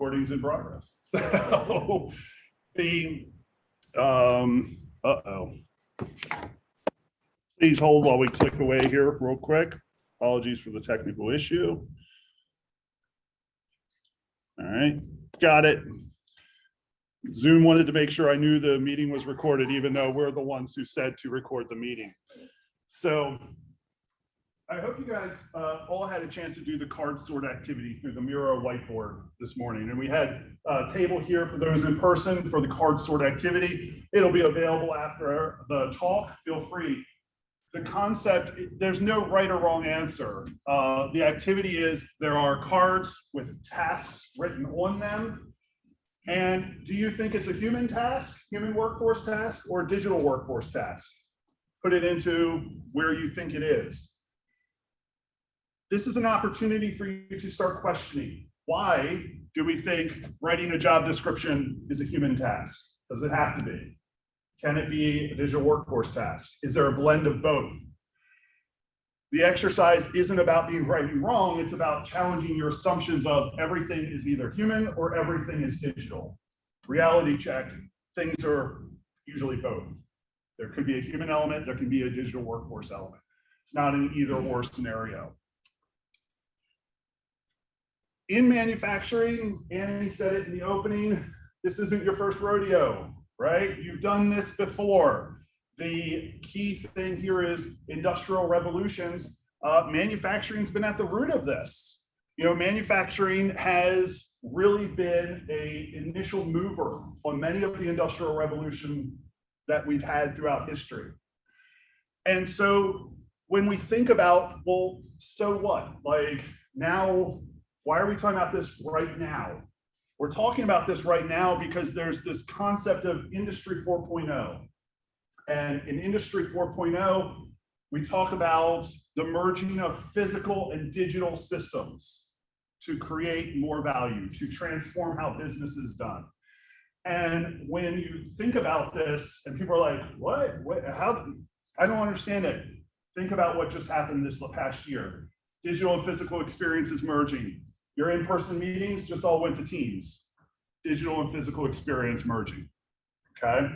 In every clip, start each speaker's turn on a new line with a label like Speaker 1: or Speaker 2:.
Speaker 1: Recording's in progress. So the, please hold while we click away here real quick. Apologies for the technical issue. All right, got it. Zoom wanted to make sure I knew the meeting was recorded, even though we're the ones who said to record the meeting. So I hope you guys all had a chance to do the card sort activity through the Miro whiteboard this morning. And we had a table here for those in person for the card sort activity. It'll be available after the talk. Feel free. The concept, there's no right or wrong answer. The activity is there are cards with tasks written on them. And do you think it's a human task, human workforce task, or a digital workforce task? Put it into where you think it is. This is an opportunity for you to start questioning. Why do we think writing a job description is a human task? Does it have to be? Can it be a digital workforce task? Is there a blend of both? The exercise isn't about being right and wrong. It's about challenging your assumptions of everything is either human or everything is digital. Reality check, things are usually both. There could be a human element, there can be a digital workforce element. It's not an either or scenario. In manufacturing, Annie said it in the opening, this isn't your first rodeo, right? You've done this before. The key thing here is industrial revolutions. Manufacturing's been at the root of this. You know, manufacturing has really been an initial mover on many of the industrial revolution that we've had throughout history. And so when we think about, well, so what? Like now, why are we talking about this right now? We're talking about this right now because there's this concept of Industry 4.0. And in Industry 4.0, we talk about the merging of physical and digital systems to create more value, to transform how business is done. And when you think about this, and people are like, what? How? I don't understand it. Think about what just happened this past year. Digital and physical experiences merging. Your in-person meetings just all went to Teams. Digital and physical experience merging, okay?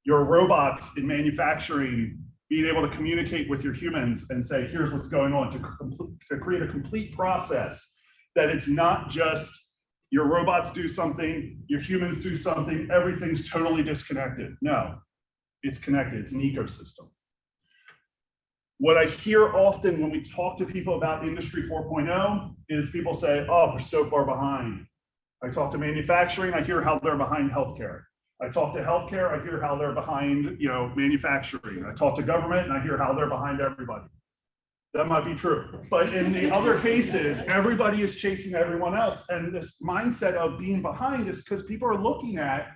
Speaker 1: Your robots in manufacturing being able to communicate with your humans and say, here's what's going on, to create a complete process that it's not just your robots do something, your humans do something, everything's totally disconnected. No, it's connected, it's an ecosystem. What I hear often when we talk to people about Industry 4.0 is people say, oh, we're so far behind. I talk to manufacturing, I hear how they're behind healthcare. I talk to healthcare, I hear how they're behind, manufacturing. I talk to government and I hear how they're behind everybody. That might be true. But in the other cases, everybody is chasing everyone else. And this mindset of being behind is because people are looking at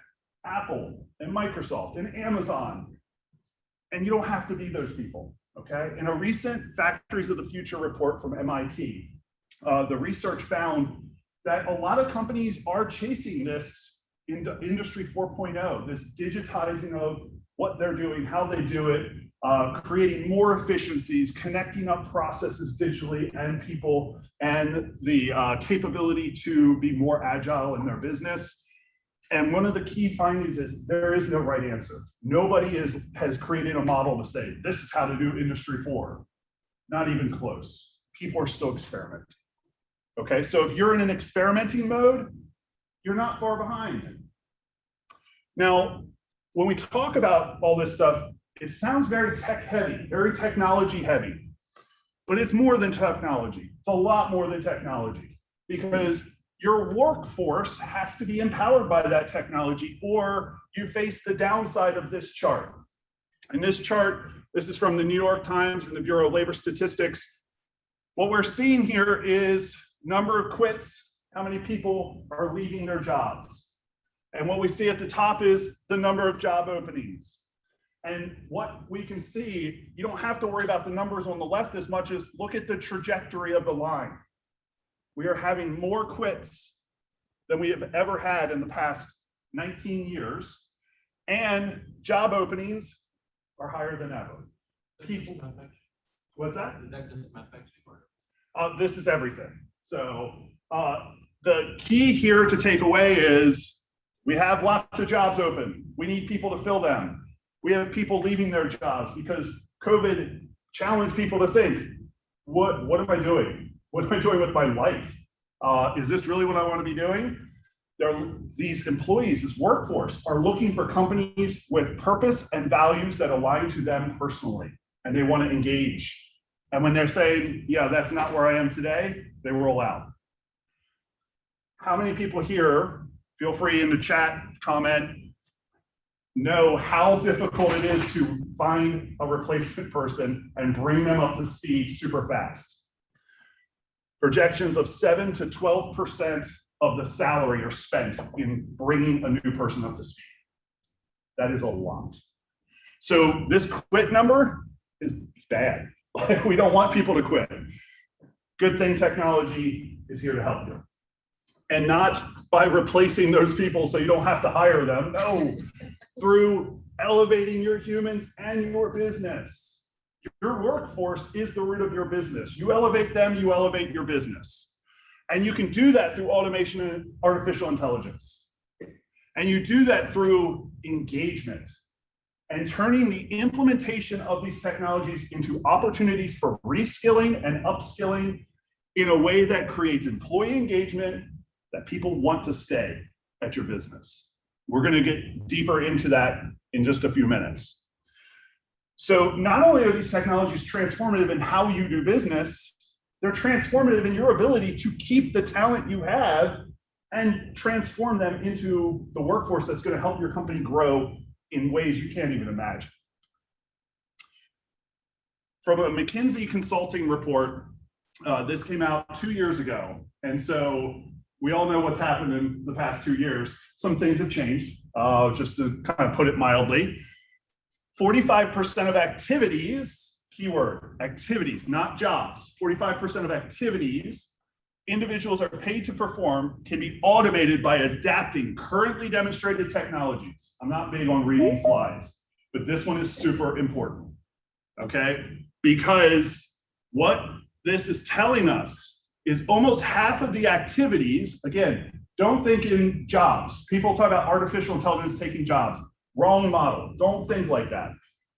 Speaker 1: Apple and Microsoft and Amazon. And you don't have to be those people, okay? In a recent Factories of the Future report from MIT, the research found that a lot of companies are chasing this Industry 4.0, this digitizing of what they're doing, how they do it, creating more efficiencies, connecting up processes digitally and people, and the capability to be more agile in their business. And one of the key findings is there is no right answer. Nobody has created a model to say, this is how to do Industry 4. Not even close. People are still experimenting. Okay, so if you're in an experimenting mode, you're not far behind. Now, when we talk about all this stuff, it sounds very tech heavy, very technology heavy, but it's more than technology. It's a lot more than technology because your workforce has to be empowered by that technology or you face the downside of this chart. In this chart, this is from the New York Times and the Bureau of Labor Statistics. What we're seeing here is number of quits, how many people are leaving their jobs. And what we see at the top is the number of job openings. And what we can see, you don't have to worry about the numbers on the left as much as look at the trajectory of the line. We are having more quits than we have ever had in the past 19 years. And job openings are higher than ever. People, what's that? This is everything. So the key here to take away is we have lots of jobs open. We need people to fill them. We have people leaving their jobs because COVID challenged people to think, what am I doing? What am I doing with my life? Is this really what I want to be doing? These employees, this workforce, are looking for companies with purpose and values that align to them personally, and they want to engage. And when they're saying, yeah, that's not where I am today, they roll out. How many people here, feel free in the chat, comment, know how difficult it is to find a replacement person and bring them up to speed super fast? Projections of 7 to 12% of the salary are spent in bringing a new person up to speed. That is a lot. So this quit number is bad. We don't want people to quit. Good thing technology is here to help you. And not by replacing those people so you don't have to hire them. No, through elevating your humans and your business. Your workforce is the root of your business. You elevate them, you elevate your business. And you can do that through automation and artificial intelligence. And you do that through engagement and turning the implementation of these technologies into opportunities for reskilling and upskilling in a way that creates employee engagement, that people want to stay at your business. We're going to get deeper into that in just a few minutes. So not only are these technologies transformative in how you do business, they're transformative in your ability to keep the talent you have and transform them into the workforce that's going to help your company grow in ways you can't even imagine. From a McKinsey consulting report, this came out 2 years ago. And so we all know what's happened in the past 2 years. Some things have changed, just to kind of put it mildly. 45% of activities, keyword, activities, not jobs, 45% of activities individuals are paid to perform can be automated by adapting currently demonstrated technologies. I'm not big on reading slides, but this one is super important, okay? Because what this is telling us is almost half of the activities, again, don't think in jobs. People talk about artificial intelligence taking jobs. Wrong model. Don't think like that.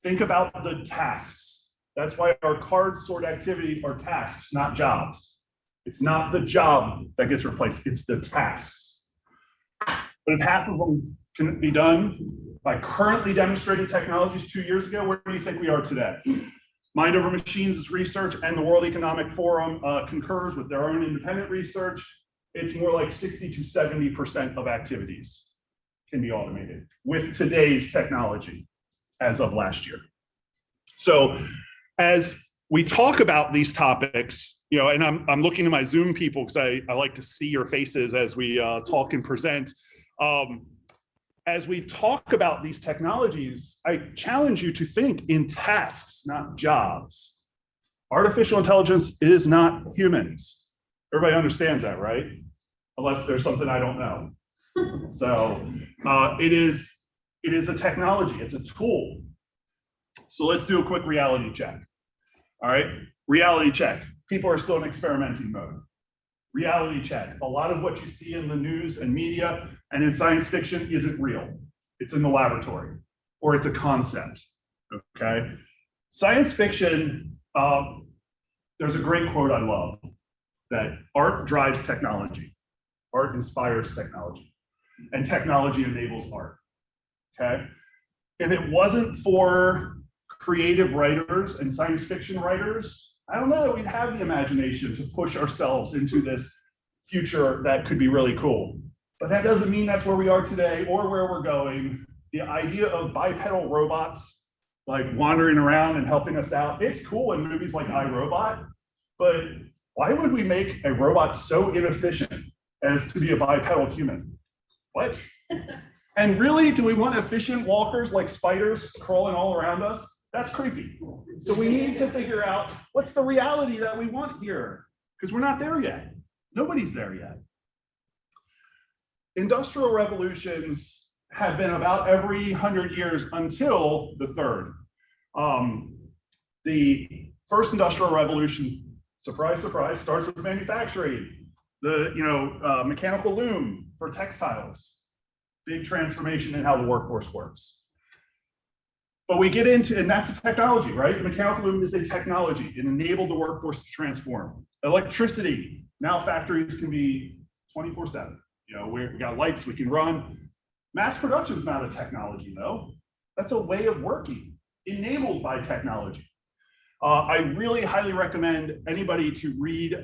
Speaker 1: Think about the tasks. That's why our card sort activities are tasks, not jobs. It's not the job that gets replaced, it's the tasks. But if half of them can be done by currently demonstrated technologies 2 years ago, where do you think we are today? Mind Over Machines' research and the World Economic Forum concurs with their own independent research. It's more like 60 to 70% of activities can be automated with today's technology as of last year. So as we talk about these topics, you know, and I'm looking at my Zoom people because I like to see your faces as we talk and present. As we talk about these technologies, I challenge you to think in tasks, not jobs. Artificial intelligence is not humans. Everybody understands that, right? Unless there's something I don't know. So it is a technology, it's a tool. So let's do a quick reality check. All right, reality check. People are still in experimenting mode. Reality check. A lot of what you see in the news and media and in science fiction isn't real. It's in the laboratory or it's a concept, okay? Science fiction, there's a great quote I love, that art drives technology. Art inspires technology and technology enables art, okay? If it wasn't for creative writers and science fiction writers, I don't know that we'd have the imagination to push ourselves into this future that could be really cool. But that doesn't mean that's where we are today or where we're going. The idea of bipedal robots like wandering around and helping us out, it's cool in movies like iRobot, but why would we make a robot so inefficient as to be a bipedal human? What? And really, do we want efficient walkers like spiders crawling all around us? That's creepy. So we need to figure out what's the reality that we want here, because we're not there yet. Nobody's there yet. Industrial revolutions have been about every 100 years until the third. The first industrial revolution, surprise, surprise, starts with manufacturing. The mechanical loom for textiles, big transformation in how the workforce works. But we get into, and that's a technology, right? The mechanical loom is a technology. It enabled the workforce to transform. Electricity, now factories can be 24/7. We got lights we can run. Mass production is not a technology though. That's a way of working enabled by technology. I really highly recommend anybody to read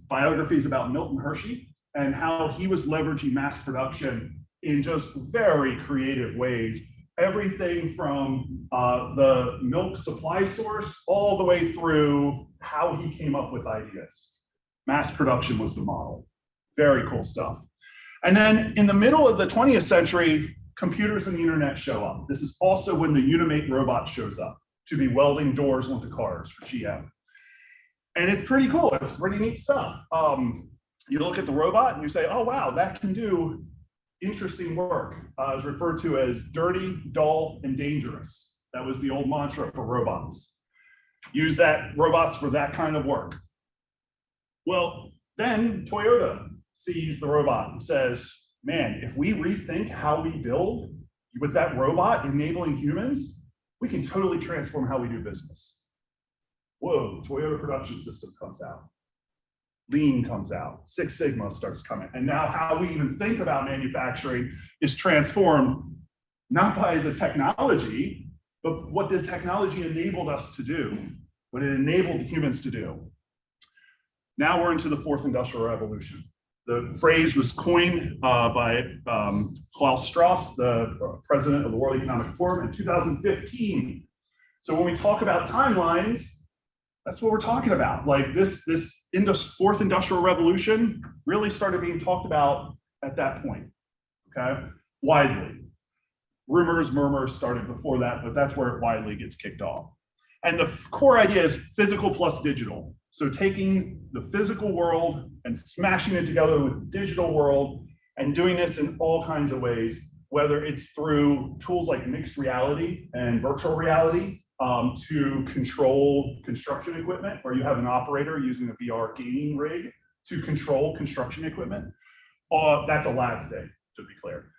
Speaker 1: biographies about Milton Hershey and how he was leveraging mass production in just very creative ways. Everything from the milk supply source all the way through how he came up with ideas. Mass production was the model. Very cool stuff. And then in the middle of the 20th century, computers and the internet show up. This is also when the Unimate robot shows up to be welding doors onto cars for GM. And it's pretty cool. It's pretty neat stuff. You look at the robot and you say, oh, wow, that can do interesting work. It's referred to as dirty, dull, and dangerous. That was the old mantra for robots. Use robots for that kind of work. Well, then Toyota sees the robot and says, man, if we rethink how we build with that robot enabling humans, we can totally transform how we do business. Whoa, Toyota Production System comes out. Lean comes out. Six Sigma starts coming. And now how we even think about manufacturing is transformed, not by the technology, but what the technology enabled us to do, what it enabled humans to do. Now we're into the fourth industrial revolution. The phrase was coined by Klaus Strauss, the president of the World Economic Forum, in 2015. So when we talk about timelines, that's what we're talking about. Like this fourth industrial revolution really started being talked about at that point, okay? Widely. Rumors, murmurs started before that, but that's where it widely gets kicked off. And the core idea is physical plus digital. So taking the physical world and smashing it together with the digital world and doing this in all kinds of ways, whether it's through tools like mixed reality and virtual reality to control construction equipment, where you have an operator using a VR gaming rig to control construction equipment. That's a lab thing, to be clear.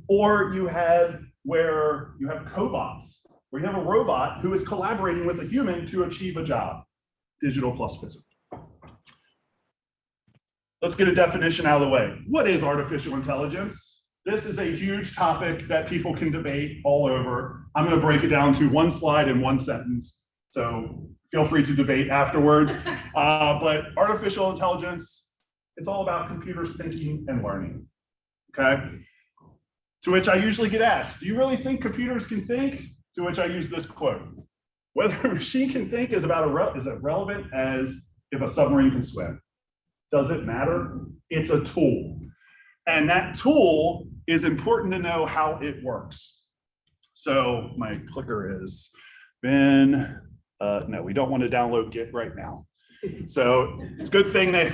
Speaker 1: Or you have where you have cobots, where you have a robot who is collaborating with a human to achieve a job. Digital plus physical. Let's get a definition out of the way. What is artificial intelligence? This is a huge topic that people can debate all over. I'm going to break it down to one slide in one sentence. So feel free to debate afterwards. But artificial intelligence, it's all about computers thinking and learning. Okay? To which I usually get asked, do you really think computers can think? To which I use this quote. Whether a machine can think is as relevant as if a submarine can swim. Does it matter? It's a tool. And that tool is important to know how it works. So my clicker is been, no, we don't want to download Git right now. So it's a good thing that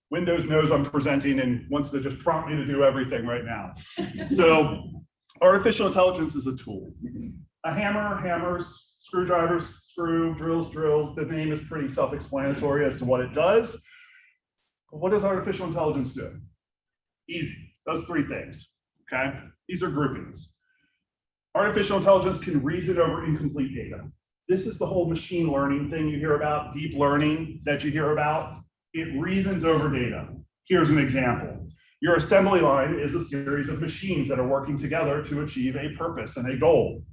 Speaker 1: Windows knows I'm presenting and wants to just prompt me to do everything right now. So artificial intelligence is a tool. A hammer hammers, screwdrivers screw, drills drills. The name is pretty self-explanatory as to what it does. But what does artificial intelligence do? Easy, does three things, okay? These are groupings. Artificial intelligence can reason over incomplete data. This is the whole machine learning thing you hear about, deep learning that you hear about. It reasons over data. Here's an example. Your assembly line is a series of machines that are working together to achieve a purpose and a goal.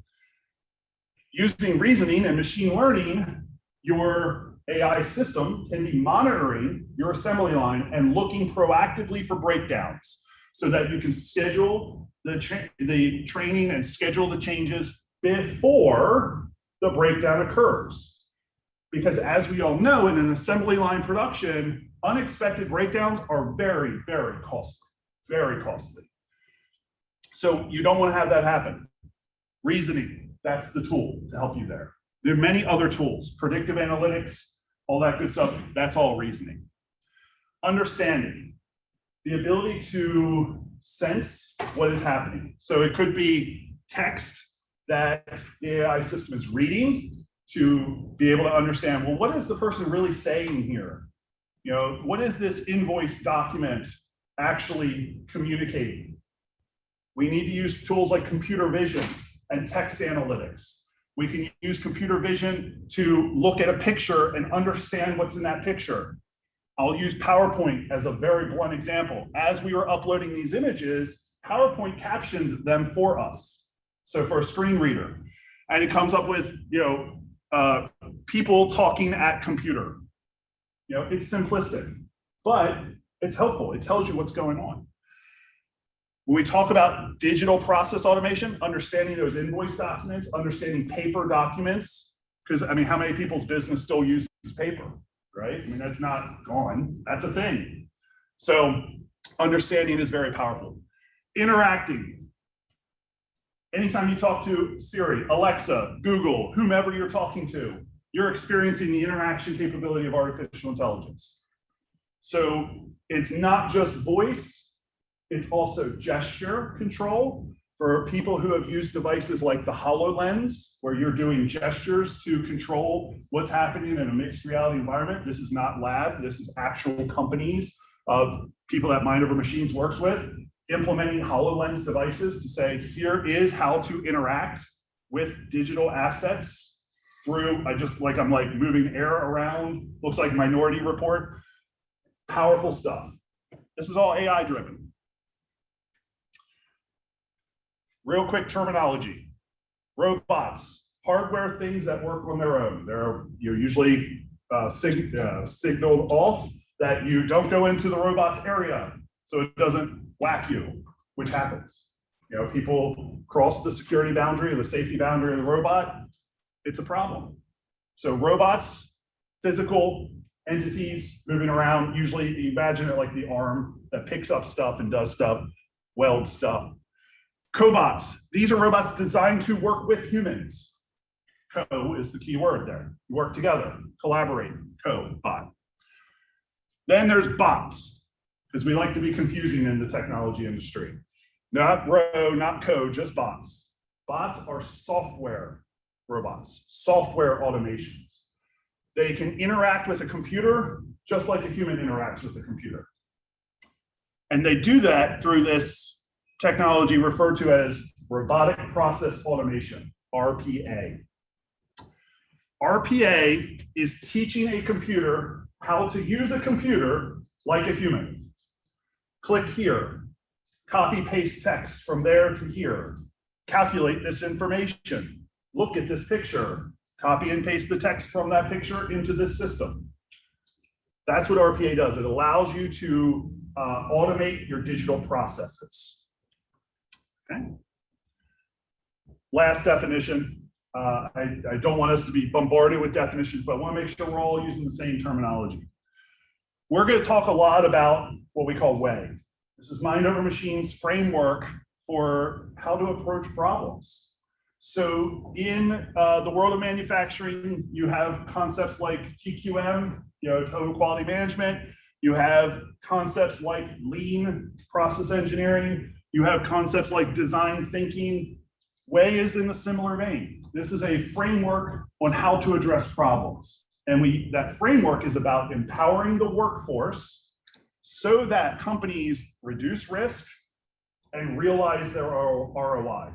Speaker 1: Using reasoning and machine learning, your AI system can be monitoring your assembly line and looking proactively for breakdowns so that you can schedule the training and schedule the changes before the breakdown occurs. Because as we all know, in an assembly line production, unexpected breakdowns are very, very costly, very costly. So you don't want to have that happen. Reasoning, that's the tool to help you there. There are many other tools, predictive analytics, all that good stuff, that's all reasoning. Understanding, the ability to sense what is happening. So it could be text that the AI system is reading to be able to understand, well, what is the person really saying here? You know, what is this invoice document actually communicating? We need to use tools like computer vision and text analytics. We can use computer vision to look at a picture and understand what's in that picture. I'll use PowerPoint as a very blunt example. As we were uploading these images, PowerPoint captioned them for us. So for a screen reader, and it comes up with, people talking at computer. You know, it's simplistic, but it's helpful. It tells you what's going on. When we talk about digital process automation, understanding those invoice documents, understanding paper documents, because I mean, how many people's business still uses paper, right? I mean, that's not gone, that's a thing. So understanding is very powerful. Interacting. Anytime you talk to Siri, Alexa, Google, whomever you're talking to, you're experiencing the interaction capability of artificial intelligence. So it's not just voice, it's also gesture control. For people who have used devices like the HoloLens, where you're doing gestures to control what's happening in a mixed reality environment. This is not lab, this is actual companies, people that Mind Over Machines works with, implementing HoloLens devices to say, here is how to interact with digital assets through, I'm like moving air around, looks like Minority Report. Powerful stuff. This is all AI driven. Real quick terminology. Robots, hardware things that work on their own. They're usually signaled off that you don't go into the robot's area so it doesn't whack you, which happens. You know, people cross the security boundary or the safety boundary of the robot, it's a problem. So robots, physical entities moving around, usually you imagine it like the arm that picks up stuff and does stuff, welds stuff. Cobots, these are robots designed to work with humans. Co is the key word there. Work together, collaborate, co-bot. Then there's bots, because we like to be confusing in the technology industry. Not ro, not co, just bots. Bots are software robots, software automations. They can interact with a computer just like a human interacts with a computer. And they do that through this technology referred to as robotic process automation, RPA. RPA is teaching a computer how to use a computer like a human. Click here, copy paste text from there to here, calculate this information, look at this picture, copy and paste the text from that picture into this system. That's what RPA does. It allows you to automate your digital processes. Okay. Last definition. I don't want us to be bombarded with definitions, but I want to make sure we're all using the same terminology. We're going to talk a lot about what we call WAY. This is Mind Over Machines framework for how to approach problems. So in the world of manufacturing, you have concepts like TQM, total quality management. You have concepts like lean process engineering. You have concepts like design thinking. WAY is in a similar vein. This is a framework on how to address problems. And that framework is about empowering the workforce so that companies reduce risk and realize their ROI.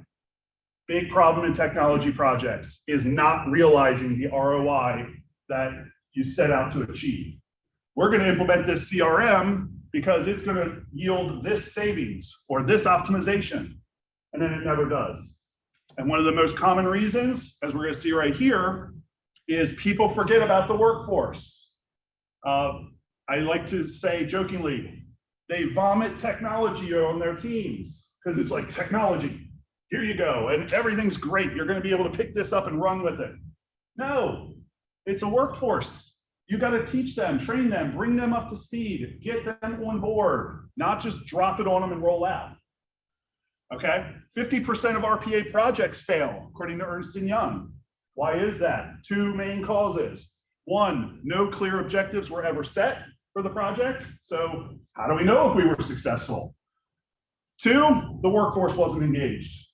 Speaker 1: Big problem in technology projects is not realizing the ROI that you set out to achieve. We're going to implement this CRM because it's going to yield this savings or this optimization, and then it never does. And one of the most common reasons, as we're going to see right here, is people forget about the workforce. I like to say jokingly, they vomit technology on their teams because it's like technology. Here you go, and everything's great. You're going to be able to pick this up and run with it. No, it's a workforce. You got to teach them, train them, bring them up to speed, get them on board, not just drop it on them and roll out. Okay, 50% of RPA projects fail, according to Ernst & Young. Why is that? Two main causes. One, no clear objectives were ever set for the project. So how do we know if we were successful? Two, the workforce wasn't engaged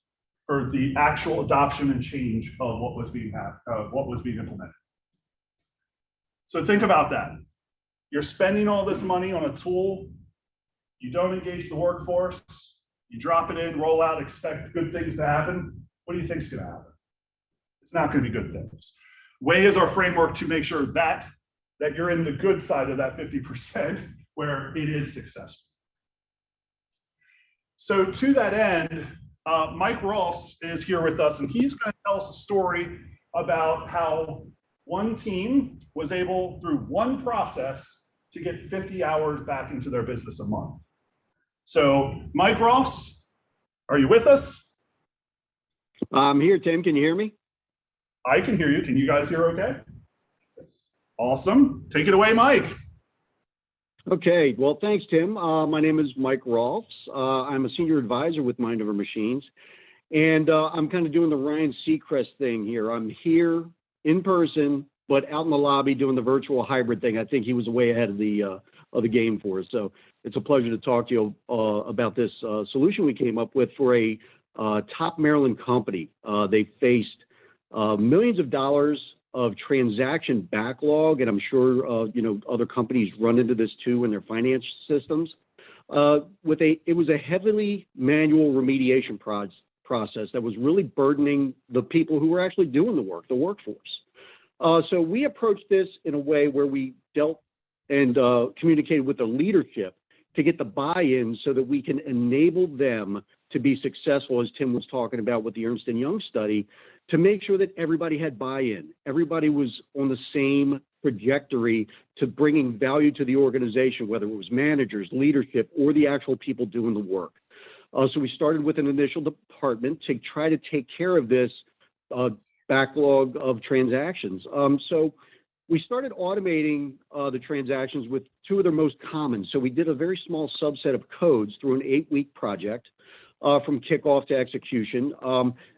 Speaker 1: for the actual adoption and change of what was being implemented. So think about that. You're spending all this money on a tool. You don't engage the workforce. You drop it in, roll out, expect good things to happen. What do you think is going to happen? It's not going to be good things. WAY is our framework to make sure that you're in the good side of that 50% where it is successful. So to that end, Mike Rolfs is here with us, and he's going to tell us a story about how one team was able, through one process, to get 50 hours back into their business a month. So Mike Rolfs, are you with us?
Speaker 2: I'm here, Tim. Can you hear me?
Speaker 1: I can hear you. Can you guys hear okay? Awesome. Take it away, Mike.
Speaker 2: Okay. Well, thanks, Tim. My name is Mike Rolfs. I'm a senior advisor with Mind Over Machines, and I'm kind of doing the Ryan Seacrest thing here. I'm here in person, but out in the lobby doing the virtual hybrid thing. I think he was way ahead of the game for us. So it's a pleasure to talk to you about this solution we came up with for a top Maryland company. They faced millions of dollars of transaction backlog, and I'm sure other companies run into this too in their finance systems. It was a heavily manual remediation process that was really burdening the people who were actually doing the work, the workforce. So we approached this in a way where we dealt and communicated with the leadership to get the buy-in so that we can enable them to be successful, as Tim was talking about with the Ernst & Young study, to make sure that everybody had buy-in. Everybody was on the same trajectory to bringing value to the organization, whether it was managers, leadership, or the actual people doing the work. So we started with an initial department to try to take care of this backlog of transactions. So we started automating the transactions with two of the most common. So we did a very small subset of codes through an 8-week project from kickoff to execution.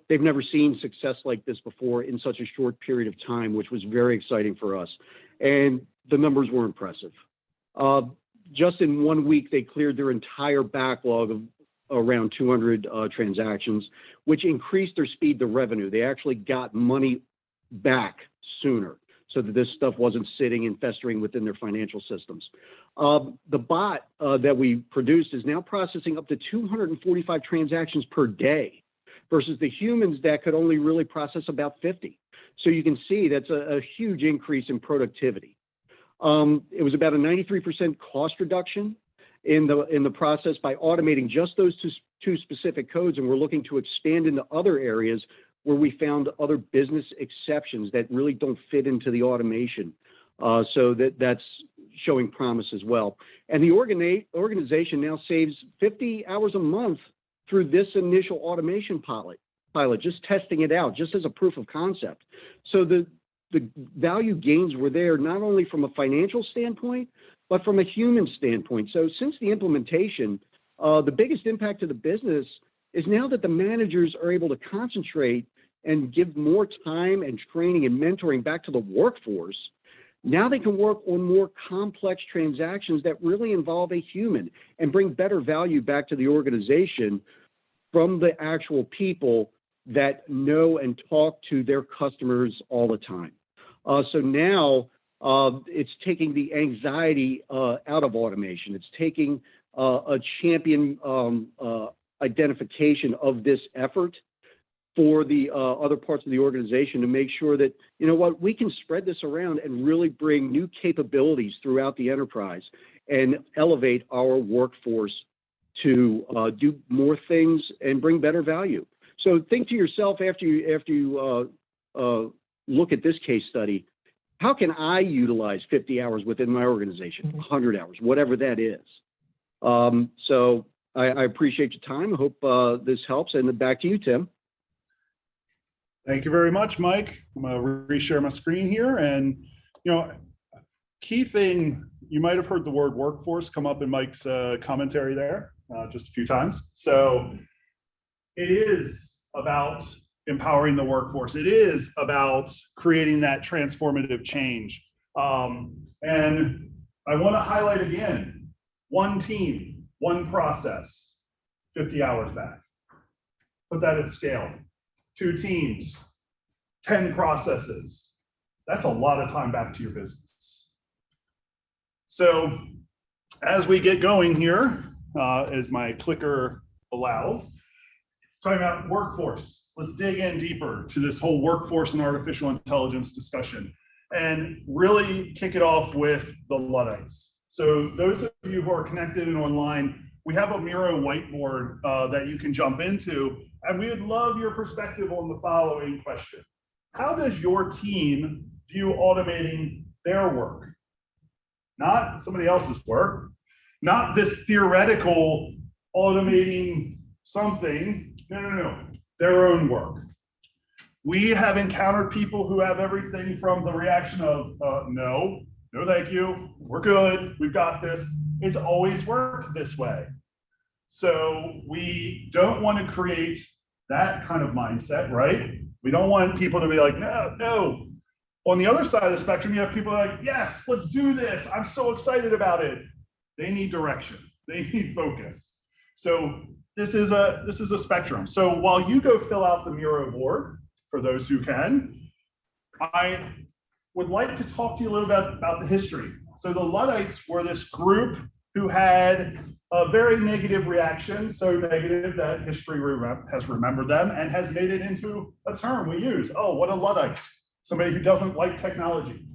Speaker 2: They've never seen success like this before in such a short period of time, which was very exciting for us. And the numbers were impressive. Just in 1 week, they cleared their entire backlog of around 200 transactions, which increased their speed to revenue. They actually got money back sooner so that this stuff wasn't sitting and festering within their financial systems. The bot that we produced is now processing up to 245 transactions per day versus the humans that could only really process about 50. So you can see that's a huge increase in productivity. It was about a 93% cost reduction in the process by automating just those two specific codes, and we're looking to expand into other areas where we found other business exceptions that really don't fit into the automation. So that's showing promise as well. And the organization now saves 50 hours a month through this initial automation pilot, just testing it out, just as a proof of concept. So the value gains were there, not only from a financial standpoint, but from a human standpoint. So since the implementation, the biggest impact to the business is now that the managers are able to concentrate and give more time and training and mentoring back to the workforce. Now they can work on more complex transactions that really involve a human and bring better value back to the organization from the actual people that know and talk to their customers all the time. So now it's taking the anxiety out of automation. It's taking a champion identification of this effort for the other parts of the organization to make sure that, we can spread this around and really bring new capabilities throughout the enterprise and elevate our workforce to do more things and bring better value. So think to yourself after you look at this case study, how can I utilize 50 hours within my organization, 100 hours, whatever that is? So I appreciate your time. I hope this helps. And back to you, Tim.
Speaker 1: Thank you very much, Mike. I'm going to reshare my screen here. And, key thing, you might have heard the word workforce come up in Mike's commentary there just a few times. So it is about empowering the workforce. It is about creating that transformative change. And I want to highlight again, one team, one process, 50 hours back. Put that at scale. 2 teams, 10 processes. That's a lot of time back to your business. So as we get going here, as my clicker allows, talking about workforce. Let's dig in deeper to this whole workforce and artificial intelligence discussion and really kick it off with the Luddites. So those of you who are connected and online, we have a Miro whiteboard that you can jump into, and we would love your perspective on the following question. How does your team view automating their work? Not somebody else's work, not this theoretical automating something, no, their own work. We have encountered people who have everything from the reaction of, no, thank you, we're good, we've got this. It's always worked this way. So we don't want to create that kind of mindset, right? We don't want people to be like, no. On the other side of the spectrum, you have people like, yes, let's do this. I'm so excited about it. They need direction. They need focus. So this is a spectrum. So while you go fill out the Miro board, for those who can, I would like to talk to you a little bit about the history. So the Luddites were this group who had a very negative reaction, so negative that history has remembered them and has made it into a term we use. Oh, what a Luddite, somebody who doesn't like technology.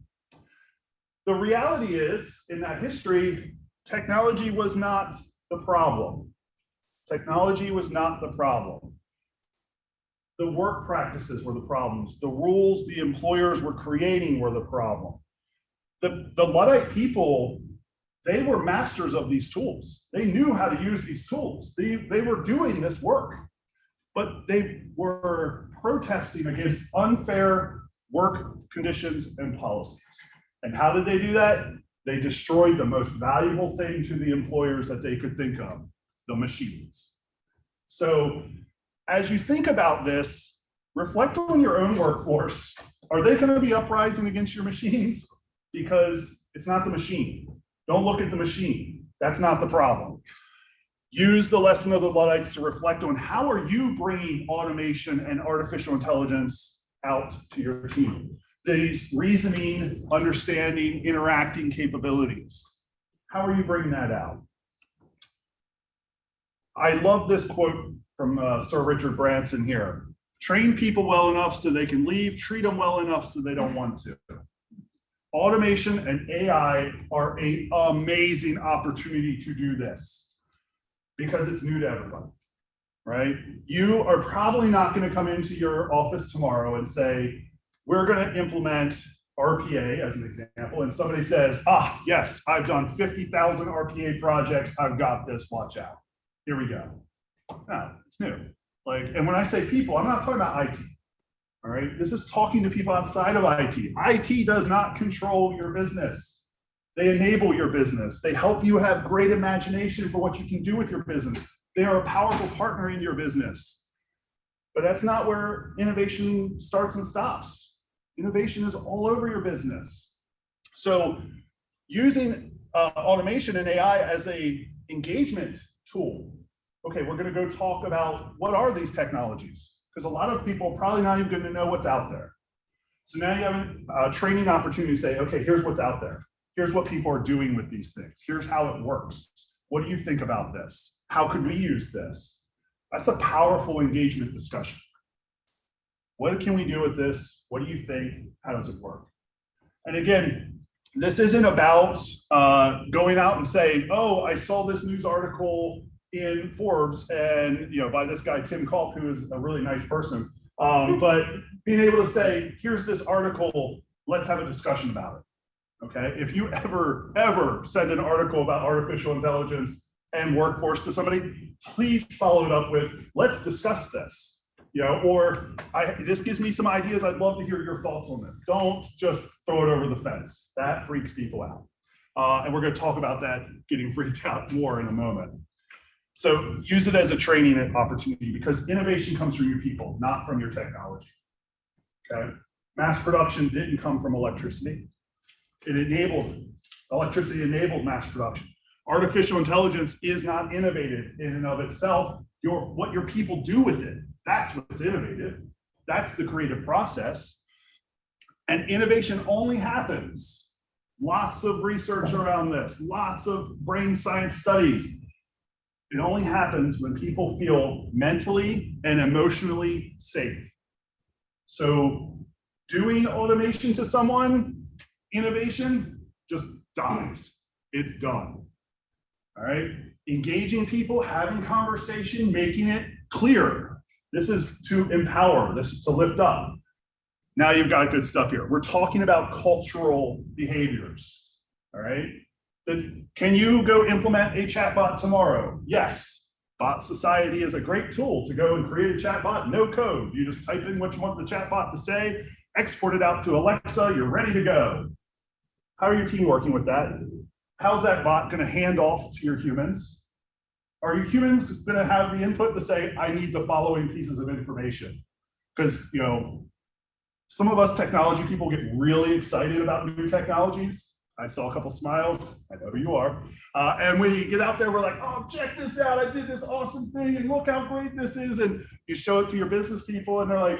Speaker 1: The reality is, in that history, technology was not the problem. Technology was not the problem. The work practices were the problems. The rules the employers were creating were the problem. The Luddite people, they were masters of these tools. They knew how to use these tools. They were doing this work, but they were protesting against unfair work conditions and policies. And how did they do that? They destroyed the most valuable thing to the employers that they could think of, the machines. So as you think about this, reflect on your own workforce. Are they going to be uprising against your machines? Because it's not the machine. Don't look at the machine. That's not the problem. Use the lesson of the Luddites to reflect on how are you bringing automation and artificial intelligence out to your team. These reasoning, understanding, interacting capabilities. How are you bringing that out? I love this quote from Sir Richard Branson here. Train people well enough so they can leave, treat them well enough so they don't want to. Automation and AI are an amazing opportunity to do this because it's new to everybody, right? You are probably not going to come into your office tomorrow and say, we're going to implement RPA as an example. And somebody says, yes, I've done 50,000 RPA projects. I've got this, watch out. Here we go. No, it's new. And when I say people, I'm not talking about IT. All right, this is talking to people outside of IT. IT does not control your business. They enable your business. They help you have great imagination for what you can do with your business. They are a powerful partner in your business. But that's not where innovation starts and stops. Innovation is all over your business. So using automation and AI as an engagement tool. Okay, we're going to go talk about what are these technologies? Because a lot of people are probably not even going to know what's out there. So now you have a training opportunity to say, okay, here's what's out there. Here's what people are doing with these things. Here's how it works. What do you think about this? How could we use this? That's a powerful engagement discussion. What can we do with this? What do you think? How does it work? And again, this isn't about going out and saying, oh, I saw this news article in Forbes and by this guy, Tim Culp, who is a really nice person. But being able to say, here's this article, let's have a discussion about it. Okay. If you ever send an article about artificial intelligence and workforce to somebody, please follow it up with, let's discuss this. This gives me some ideas. I'd love to hear your thoughts on this. Don't just throw it over the fence. That freaks people out. And we're going to talk about that getting freaked out more in a moment. So use it as a training opportunity because innovation comes from your people, not from your technology. Okay. Mass production didn't come from electricity. Electricity enabled mass production. Artificial intelligence is not innovative in and of itself. What your people do with it, that's what's innovative. That's the creative process. And innovation only happens Lots of research around this, lots of brain science studies. It only happens when people feel mentally and emotionally safe. So doing automation to someone, innovation just dies. It's done. All right. Engaging people, having conversation, making it clear. This is to empower. This is to lift up. Now you've got good stuff here. We're talking about cultural behaviors. All right. Can you go implement a chatbot tomorrow? Yes. Bot Society is a great tool to go and create a chatbot, no code. You just type in what you want the chatbot to say, export it out to Alexa, you're ready to go. How are your team working with that? How's that bot going to hand off to your humans? Are your humans going to have the input to say, I need the following pieces of information? Because, you know, some of us technology people get really excited about new technologies. I saw a couple smiles. I know who you are. And when you get out there, we're like, oh, check this out. I did this awesome thing and look how great this is. And you show it to your business people and they're like,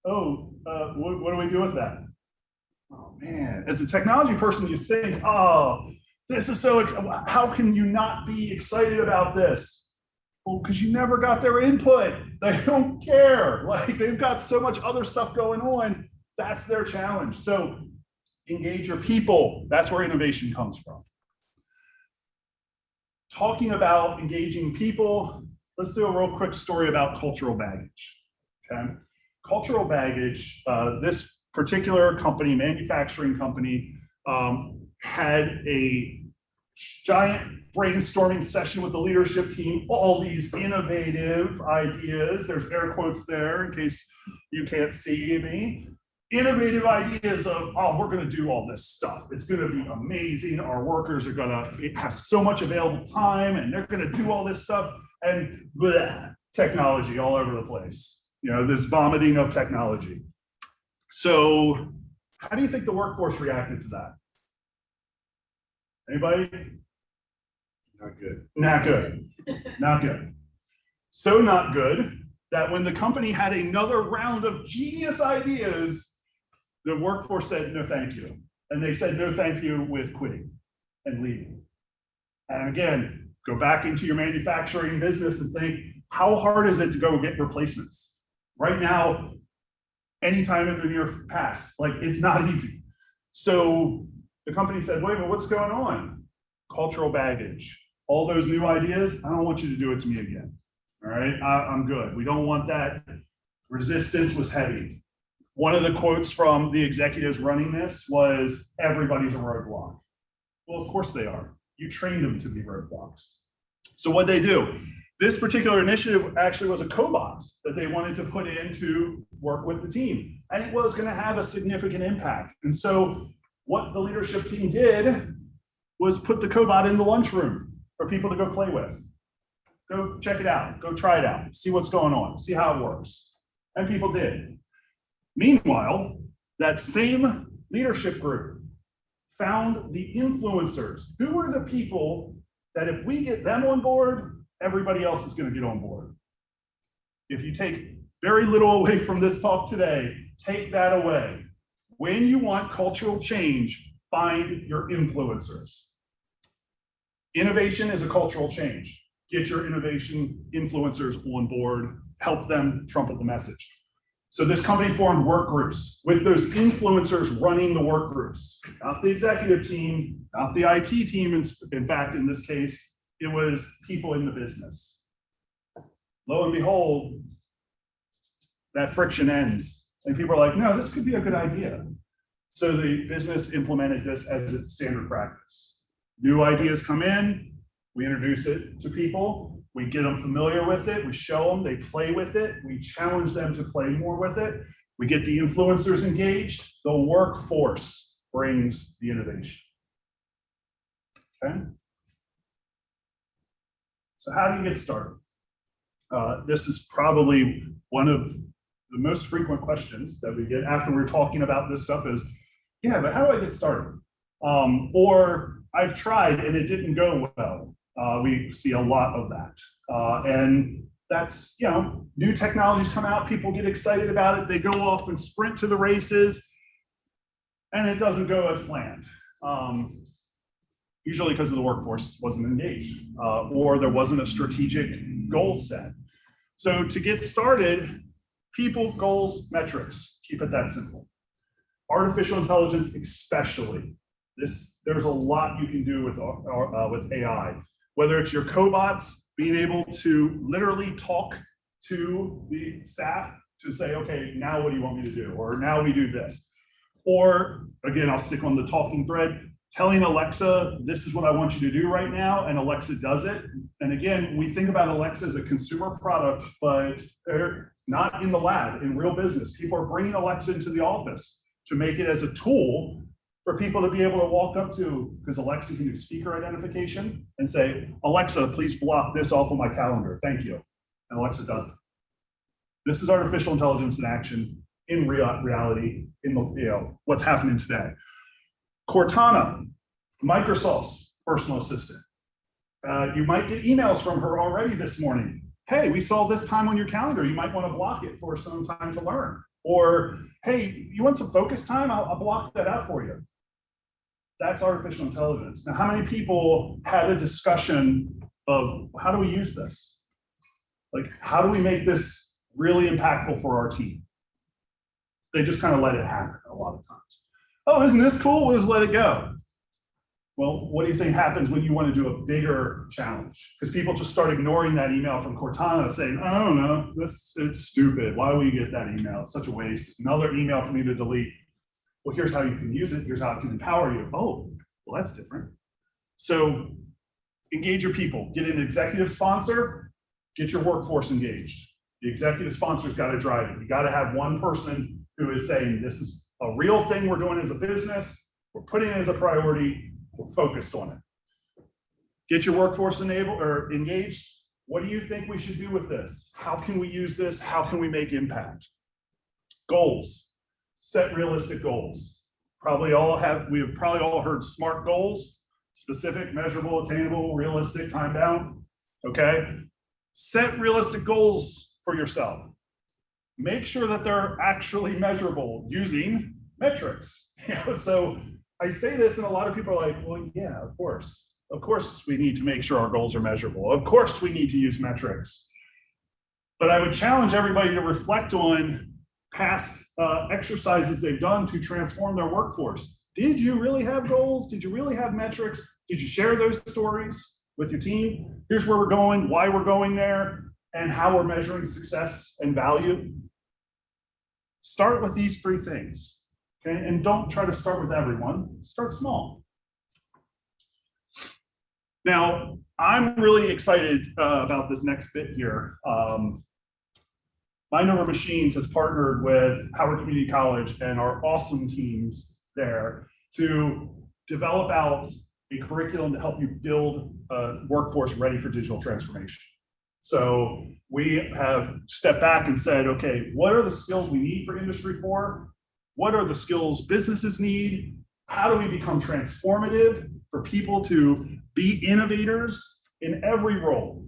Speaker 1: oh, what do we do with that? Oh man, as a technology person, you think, oh, this is so, how can you not be excited about this? Well, because you never got their input. They don't care. Like they've got so much other stuff going on. That's their challenge. So engage your people. That's where innovation comes from. Talking about engaging people, let's do a real quick story about cultural baggage. Okay, cultural baggage. This particular company, manufacturing company, had a giant brainstorming session with the leadership team. All these innovative ideas. There's air quotes there in case you can't see me. Innovative ideas of, oh, we're going to do all this stuff. It's going to be amazing. Our workers are going to have so much available time and they're going to do all this stuff. And bleh, technology all over the place. You know, this vomiting of technology. So how do you think the workforce reacted to that? Anybody?
Speaker 3: Not good.
Speaker 1: Not good. Not good. So not good that when the company had another round of genius ideas, the workforce said, no, thank you. And they said, no, thank you with quitting and leaving. And again, go back into your manufacturing business and think, how hard is it to go get replacements? Right now, anytime in the near past, like it's not easy. So the company said, wait a minute, what's going on? Cultural baggage. All those new ideas, I don't want you to do it to me again. All right, I'm good. We don't want that. Resistance was heavy. One of the quotes from the executives running this was, everybody's a roadblock. Well, of course they are. You trained them to be roadblocks. So what'd they do? This particular initiative actually was a cobot that they wanted to put in to work with the team. And it was going to have a significant impact. And so what the leadership team did was put the cobot in the lunchroom for people to go play with. Go check it out, go try it out, see what's going on, see how it works. And people did. Meanwhile, that same leadership group found the influencers. Who are the people that if we get them on board, everybody else is going to get on board? If you take very little away from this talk today, take that away. When you want cultural change, find your influencers. Innovation is a cultural change. Get your innovation influencers on board, help them trumpet the message. So this company formed work groups with those influencers running the work groups, not the executive team, not the IT team. In fact, in this case, it was people in the business. Lo and behold, that friction ends. And people are like, no, this could be a good idea. So the business implemented this as its standard practice. New ideas come in, we introduce it to people, we get them familiar with it, we show them, they play with it, we challenge them to play more with it, we get the influencers engaged, the workforce brings the innovation. Okay? So how do you get started? This is probably one of the most frequent questions that we get after we're talking about this stuff is, yeah, but how do I get started? Or I've tried and it didn't go well. We see a lot of that. And that's, you know, new technologies come out, people get excited about it, they go off and sprint to the races, and it doesn't go as planned. Usually because of the workforce wasn't engaged, or there wasn't a strategic goal set. So to get started, people, goals, metrics, keep it that simple. Artificial intelligence especially, there's a lot you can do with AI, whether it's your cobots being able to literally talk to the staff to say, okay, now what do you want me to do? Or now we do this. Or again, I'll stick on the talking thread, telling Alexa, this is what I want you to do right now, and Alexa does it. And again, we think about Alexa as a consumer product, but they're not in the lab, in real business. People are bringing Alexa into the office to make it as a tool for people to be able to walk up to, because Alexa can do speaker identification and say, Alexa, please block this off of my calendar, thank you. And Alexa does it. This is artificial intelligence in action, in reality, in the, what's happening today. Cortana, Microsoft's personal assistant. You might get emails from her already this morning. Hey, we saw this time on your calendar. You might want to block it for some time to learn. Or, hey, you want some focus time? I'll block that out for you. That's artificial intelligence. Now, how many people had a discussion of how do we use this? Like, how do we make this really impactful for our team? They just kind of let it happen a lot of times. Oh, isn't this cool? We'll just let it go. Well, what do you think happens when you want to do a bigger challenge? Because people just start ignoring that email from Cortana saying, oh no, it's stupid. Why will you get that email? It's such a waste. Another email for me to delete. Well, here's how you can use it. Here's how it can empower you. Oh, well, that's different. So engage your people. Get an executive sponsor. Get your workforce engaged. The executive sponsor's got to drive it. You got to have one person who is saying, this is a real thing we're doing as a business. We're putting it as a priority. We're focused on it. Get your workforce enabled or engaged. What do you think we should do with this? How can we use this? How can we make impact? Goals. Set realistic goals. We have probably all heard SMART goals: specific, measurable, attainable, realistic, time bound. Okay. Set realistic goals for yourself. Make sure that they're actually measurable using metrics. So I say this and a lot of people are like, well, yeah, of course. Of course we need to make sure our goals are measurable. Of course we need to use metrics. But I would challenge everybody to reflect on past exercises they've done to transform their workforce. Did you really have goals? Did you really have metrics? Did you share those stories with your team? Here's where we're going, why we're going there, and how we're measuring success and value. Start with these three things. Okay, and don't try to start with everyone. Start small. Now, I'm really excited about this next bit here. Mind Over Machines has partnered with Howard Community College and our awesome teams there to develop out a curriculum to help you build a workforce ready for digital transformation. So we have stepped back and said, okay, what are the skills we need for Industry 4? What are the skills businesses need? How do we become transformative for people to be innovators in every role?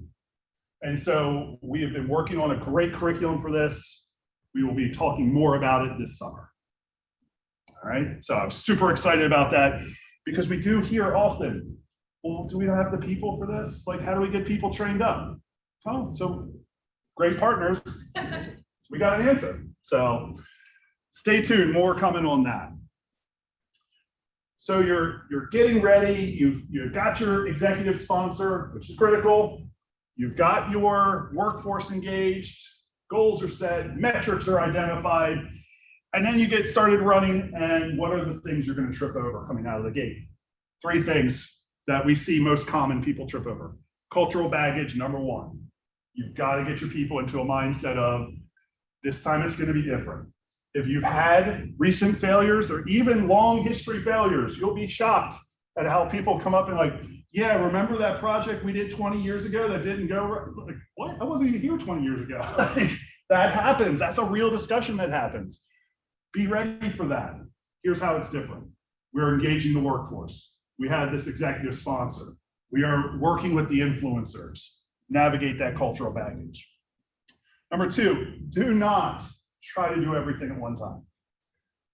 Speaker 1: And so we have been working on a great curriculum for this. We will be talking more about it this summer. All right, so I'm super excited about that because we do hear often, well, do we have the people for this? Like, how do we get people trained up? Oh, so great partners. We got an answer. So stay tuned, more coming on that. So you're getting ready. You've got your executive sponsor, which is critical. You've got your workforce engaged, goals are set, metrics are identified, and then you get started running, and what are the things you're going to trip over coming out of the gate? Three things that we see most common people trip over. Cultural baggage, number one. You've got to get your people into a mindset of, this time it's going to be different. If you've had recent failures or even long history failures, you'll be shocked at how people come up and like, yeah, remember that project we did 20 years ago that didn't go right? Like, what? I wasn't even here 20 years ago. That happens. That's a real discussion that happens. Be ready for that. Here's how it's different. We're engaging the workforce. We have this executive sponsor. We are working with the influencers. Navigate that cultural baggage. Number two, do not try to do everything at one time.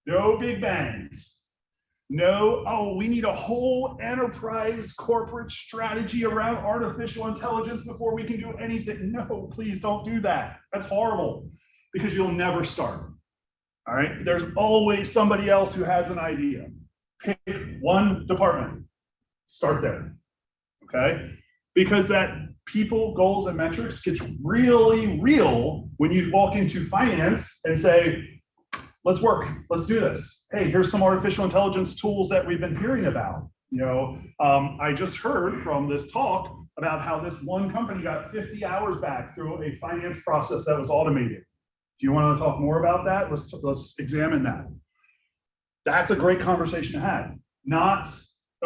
Speaker 1: No big bangs. No, oh, we need a whole enterprise corporate strategy around artificial intelligence before we can do anything. No, please don't do that. That's horrible because you'll never start. All right. There's always somebody else who has an idea. Pick one department, start there. Okay. Because that people, goals, and metrics gets really real when you walk into finance and say, let's work, let's do this. Hey, here's some artificial intelligence tools that we've been hearing about. I just heard from this talk about how this one company got 50 hours back through a finance process that was automated. Do you want to talk more about that? Let's examine that. That's a great conversation to have. Not,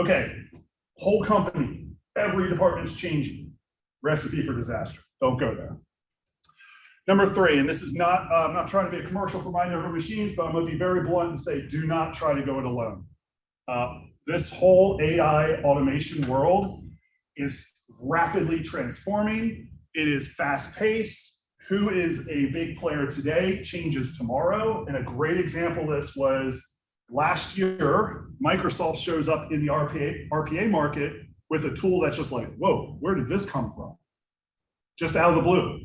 Speaker 1: okay, whole company, every department's changing. Recipe for disaster. Don't go there. Number 3, and this is not, I'm not trying to be a commercial for Mind Over Machines, but I'm going to be very blunt and say, do not try to go it alone. This whole AI automation world is rapidly transforming. It is fast paced. Who is a big player today changes tomorrow. And a great example of this was last year, Microsoft shows up in the RPA market with a tool that's just like, whoa, where did this come from? Just out of the blue.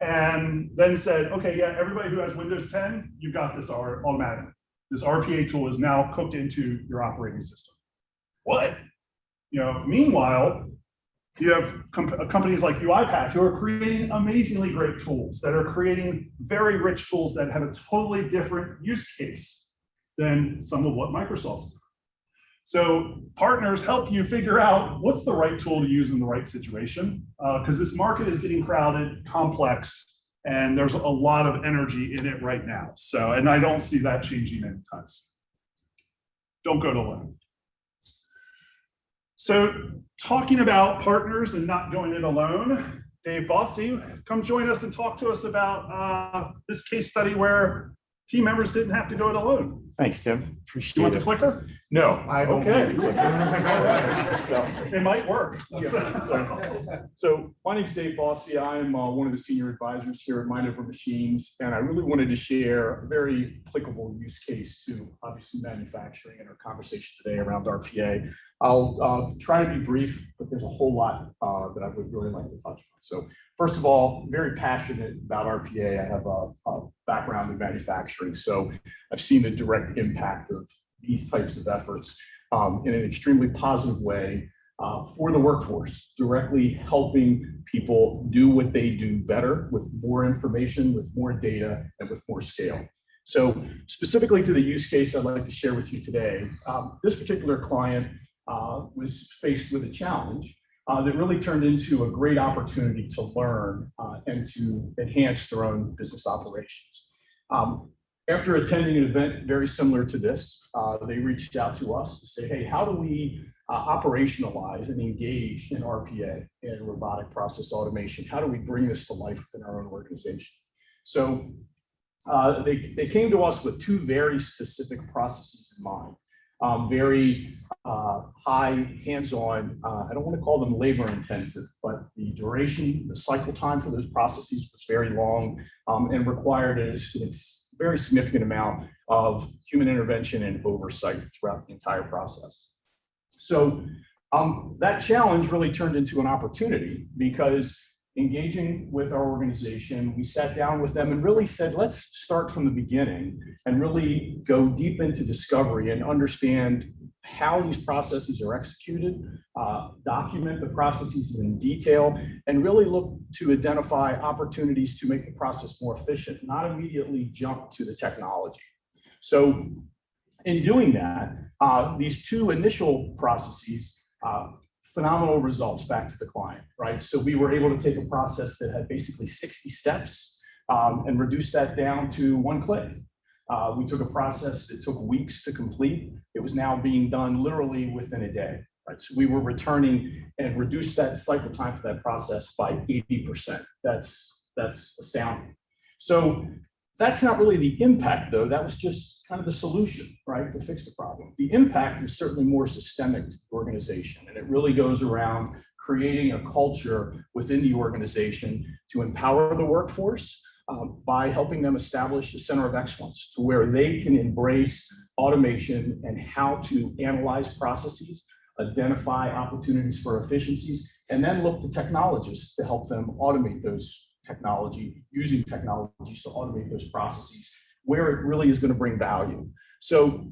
Speaker 1: And then said, okay, yeah, everybody who has Windows 10, you've got this automatic. This RPA tool is now cooked into your operating system. What? Meanwhile, you have companies like UiPath who are creating amazingly great tools that are creating very rich tools that have a totally different use case than some of what Microsoft's doing. So partners help you figure out what's the right tool to use in the right situation, because this market is getting crowded, complex, and there's a lot of energy in it right now. So, and I don't see that changing anytime soon. Don't go it alone. So talking about partners and not going it alone, Dave Bossy, come join us and talk to us about this case study where team members didn't have to go it alone.
Speaker 4: Thanks, Tim.
Speaker 1: You
Speaker 4: Appreciate
Speaker 1: want the
Speaker 4: it.
Speaker 1: clicker?
Speaker 4: No, I don't.
Speaker 1: Okay.
Speaker 4: need the clicker.
Speaker 1: It might work.
Speaker 4: So my name's Dave Bossy. I'm one of the senior advisors here at Mind Over Machines, and I really wanted to share a very applicable use case to obviously manufacturing in our conversation today around RPA. I'll try to be brief, but there's a whole lot that I would really like to touch on. So first of all, very passionate about RPA. I have a background in manufacturing, so I've seen the direct impact of these types of efforts in an extremely positive way for the workforce, directly helping people do what they do better with more information, with more data, and with more scale. So specifically to the use case I'd like to share with you today, this particular client was faced with a challenge that really turned into a great opportunity to learn and to enhance their own business operations. After attending an event very similar to this, they reached out to us to say, hey, how do we operationalize and engage in RPA and robotic process automation? How do we bring this to life within our own organization? So they came to us with 2 very specific processes in mind. Very high hands-on, I don't want to call them labor intensive, but the duration, the cycle time for those processes was very long and required a very significant amount of human intervention and oversight throughout the entire process. So that challenge really turned into an opportunity because engaging with our organization, we sat down with them and really said, let's start from the beginning and really go deep into discovery and understand how these processes are executed, document the processes in detail, and really look to identify opportunities to make the process more efficient, not immediately jump to the technology. So in doing that, these 2 initial processes, phenomenal results back to the client, right? So we were able to take a process that had basically 60 steps and reduce that down to 1 click. We took a process that took weeks to complete. It was now being done literally within a day, right? So we were returning and reduced that cycle time for that process by 80%. That's astounding. So that's not really the impact though. That was just kind of the solution, right? To fix the problem. The impact is certainly more systemic to the organization. And it really goes around creating a culture within the organization to empower the workforce by helping them establish a center of excellence to where they can embrace automation and how to analyze processes, identify opportunities for efficiencies, and then look to technologists to help them automate those using technologies to automate those processes where it really is going to bring value. So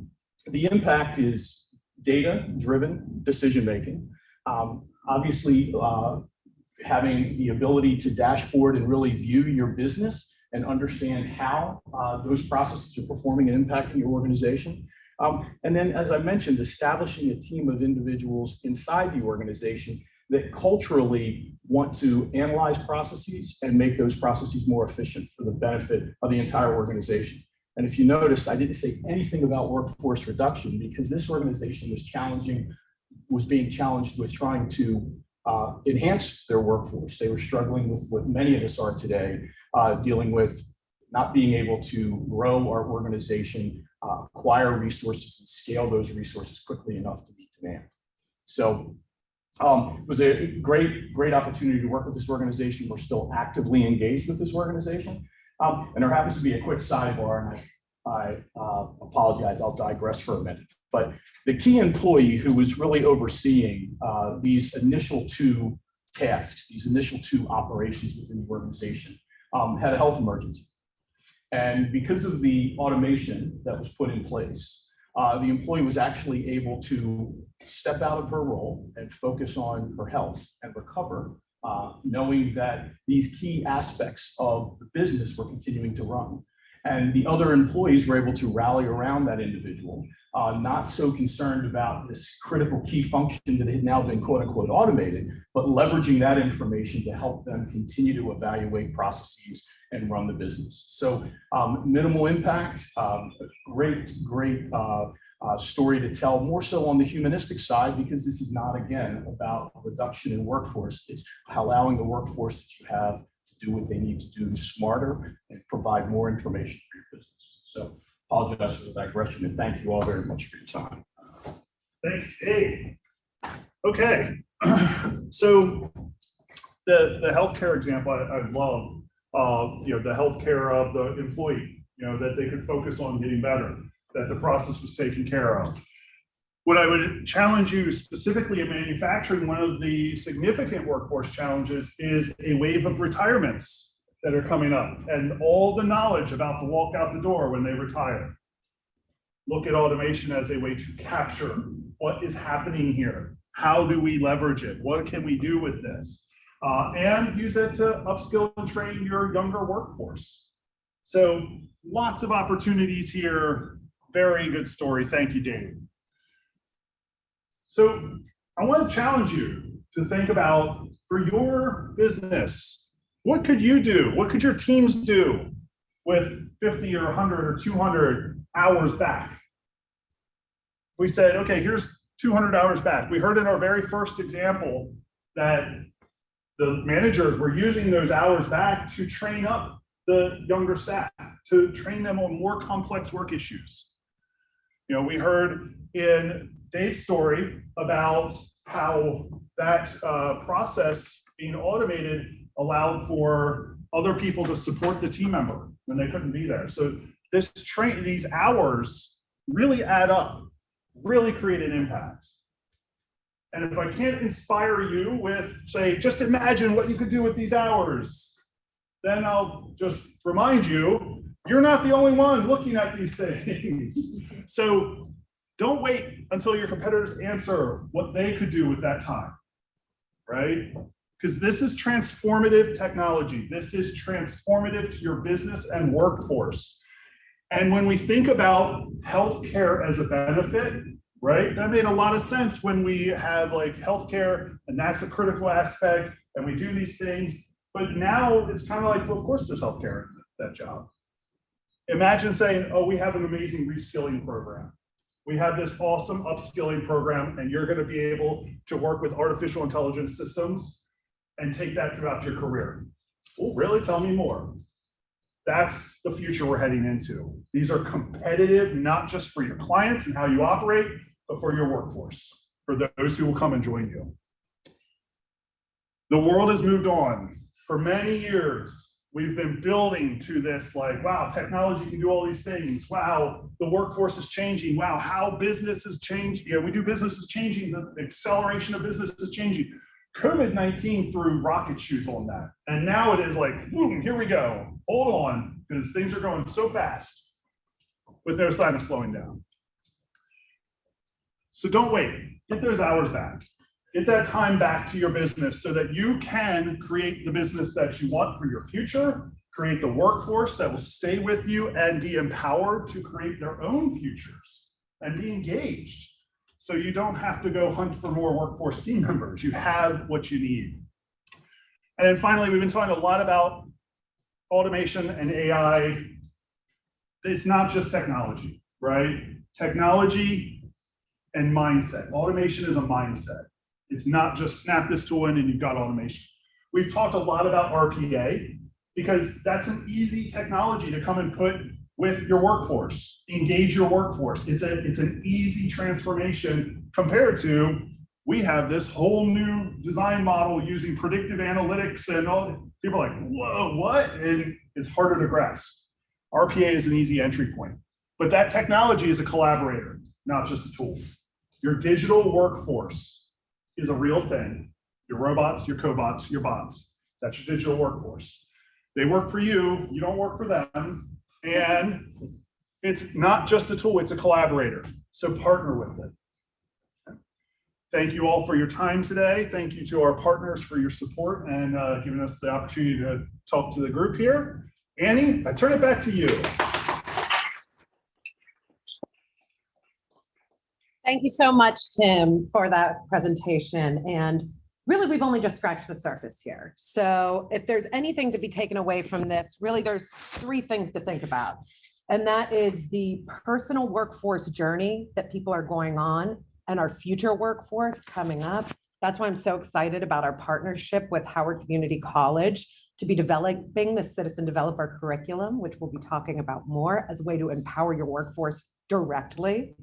Speaker 4: the impact is data-driven decision-making. Obviously, having the ability to dashboard and really view your business and understand how those processes are performing and impacting your organization. And then, as I mentioned, establishing a team of individuals inside the organization that culturally want to analyze processes and make those processes more efficient for the benefit of the entire organization. And if you noticed, I didn't say anything about workforce reduction because this organization was being challenged with trying to enhance their workforce. They were struggling with what many of us are today, dealing with not being able to grow our organization, acquire resources and scale those resources quickly enough to meet demand. So it was a great opportunity to work with this organization. We're still actively engaged with this organization. And there happens to be a quick sidebar, and I apologize, I'll digress for a minute. But the key employee who was really overseeing these initial two tasks, these initial two operations within the organization, had a health emergency. And because of the automation that was put in place, the employee was actually able to step out of her role and focus on her health and recover, knowing that these key aspects of the business were continuing to run. And the other employees were able to rally around that individual, not so concerned about this critical key function that had now been quote unquote automated, but leveraging that information to help them continue to evaluate processes and run the business. So minimal impact, great story to tell, more so on the humanistic side, because this is not, again, about reduction in workforce. It's allowing the workforce that you have to do what they need to do smarter and provide more information for your business. So apologize for the digression, and thank you all very much for your time.
Speaker 1: Thanks, Dave. Okay, so the healthcare example I love. The healthcare of the employee, that they could focus on getting better, that the process was taken care of. What I would challenge you specifically in manufacturing, one of the significant workforce challenges is a wave of retirements that are coming up and all the knowledge about to walk out the door when they retire. Look at automation as a way to capture what is happening here. How do we leverage it? What can we do with this? And use it to upskill and train your younger workforce. So lots of opportunities here. Very good story. Thank you, Dave. So I want to challenge you to think about, for your business, what could you do? What could your teams do with 50 or 100 or 200 hours back? We said, okay, here's 200 hours back. We heard in our very first example that the managers were using those hours back to train up the younger staff, to train them on more complex work issues. We heard in Dave's story about how that process being automated allowed for other people to support the team member when they couldn't be there. So these hours really add up, really create an impact. And if I can't inspire you with, say, just imagine what you could do with these hours, then I'll just remind you, you're not the only one looking at these things. So don't wait until your competitors answer what they could do with that time, right? Because this is transformative technology. This is transformative to your business and workforce. And when we think about healthcare as a benefit, right? That made a lot of sense when we have like healthcare, and that's a critical aspect, and we do these things. But now it's kind of like, well, of course there's healthcare in that job. Imagine saying, oh, we have an amazing reskilling program. We have this awesome upskilling program, and you're going to be able to work with artificial intelligence systems and take that throughout your career. Well, really? Tell me more. That's the future we're heading into. These are competitive, not just for your clients and how you operate, but for your workforce, for those who will come and join you. The world has moved on. For many years, We've been building to this like, wow, technology can do all these things. Wow, the workforce is changing. Wow, how business is changing. Yeah, we do business is changing. The acceleration of business is changing. COVID-19 threw rocket shoes on that. And now it is like, boom, here we go. Hold on, because things are going so fast with no sign of slowing down. So don't wait. Get those hours back. Get that time back to your business so that you can create the business that you want for your future, create the workforce that will stay with you and be empowered to create their own futures and be engaged. So you don't have to go hunt for more workforce team members. You have what you need. And then finally, we've been talking a lot about automation and AI. It's not just technology, right? Technology and mindset. Automation is a mindset. It's not just snap this tool in and you've got automation. We've talked a lot about RPA because that's an easy technology to come and put with your workforce, engage your workforce. It's an easy transformation compared to, we have this whole new design model using predictive analytics and all. People are like, whoa, what? And it's harder to grasp. RPA is an easy entry point, but that technology is a collaborator, not just a tool. Your digital workforce is a real thing. Your robots, your cobots, your bots, that's your digital workforce. They work for you, you don't work for them. And it's not just a tool, it's a collaborator. So partner with it. Thank you all for your time today. Thank you to our partners for your support and giving us the opportunity to talk to the group here. Annie, I turn it back to you.
Speaker 5: Thank you so much, Tim, for that presentation. And really, we've only just scratched the surface here. So if there's anything to be taken away from this, really, there's three things to think about. And that is the personal workforce journey that people are going on and our future workforce coming up. That's why I'm so excited about our partnership with Howard Community College to be developing the Citizen Developer Curriculum, which we'll be talking about more as a way to empower your workforce directly.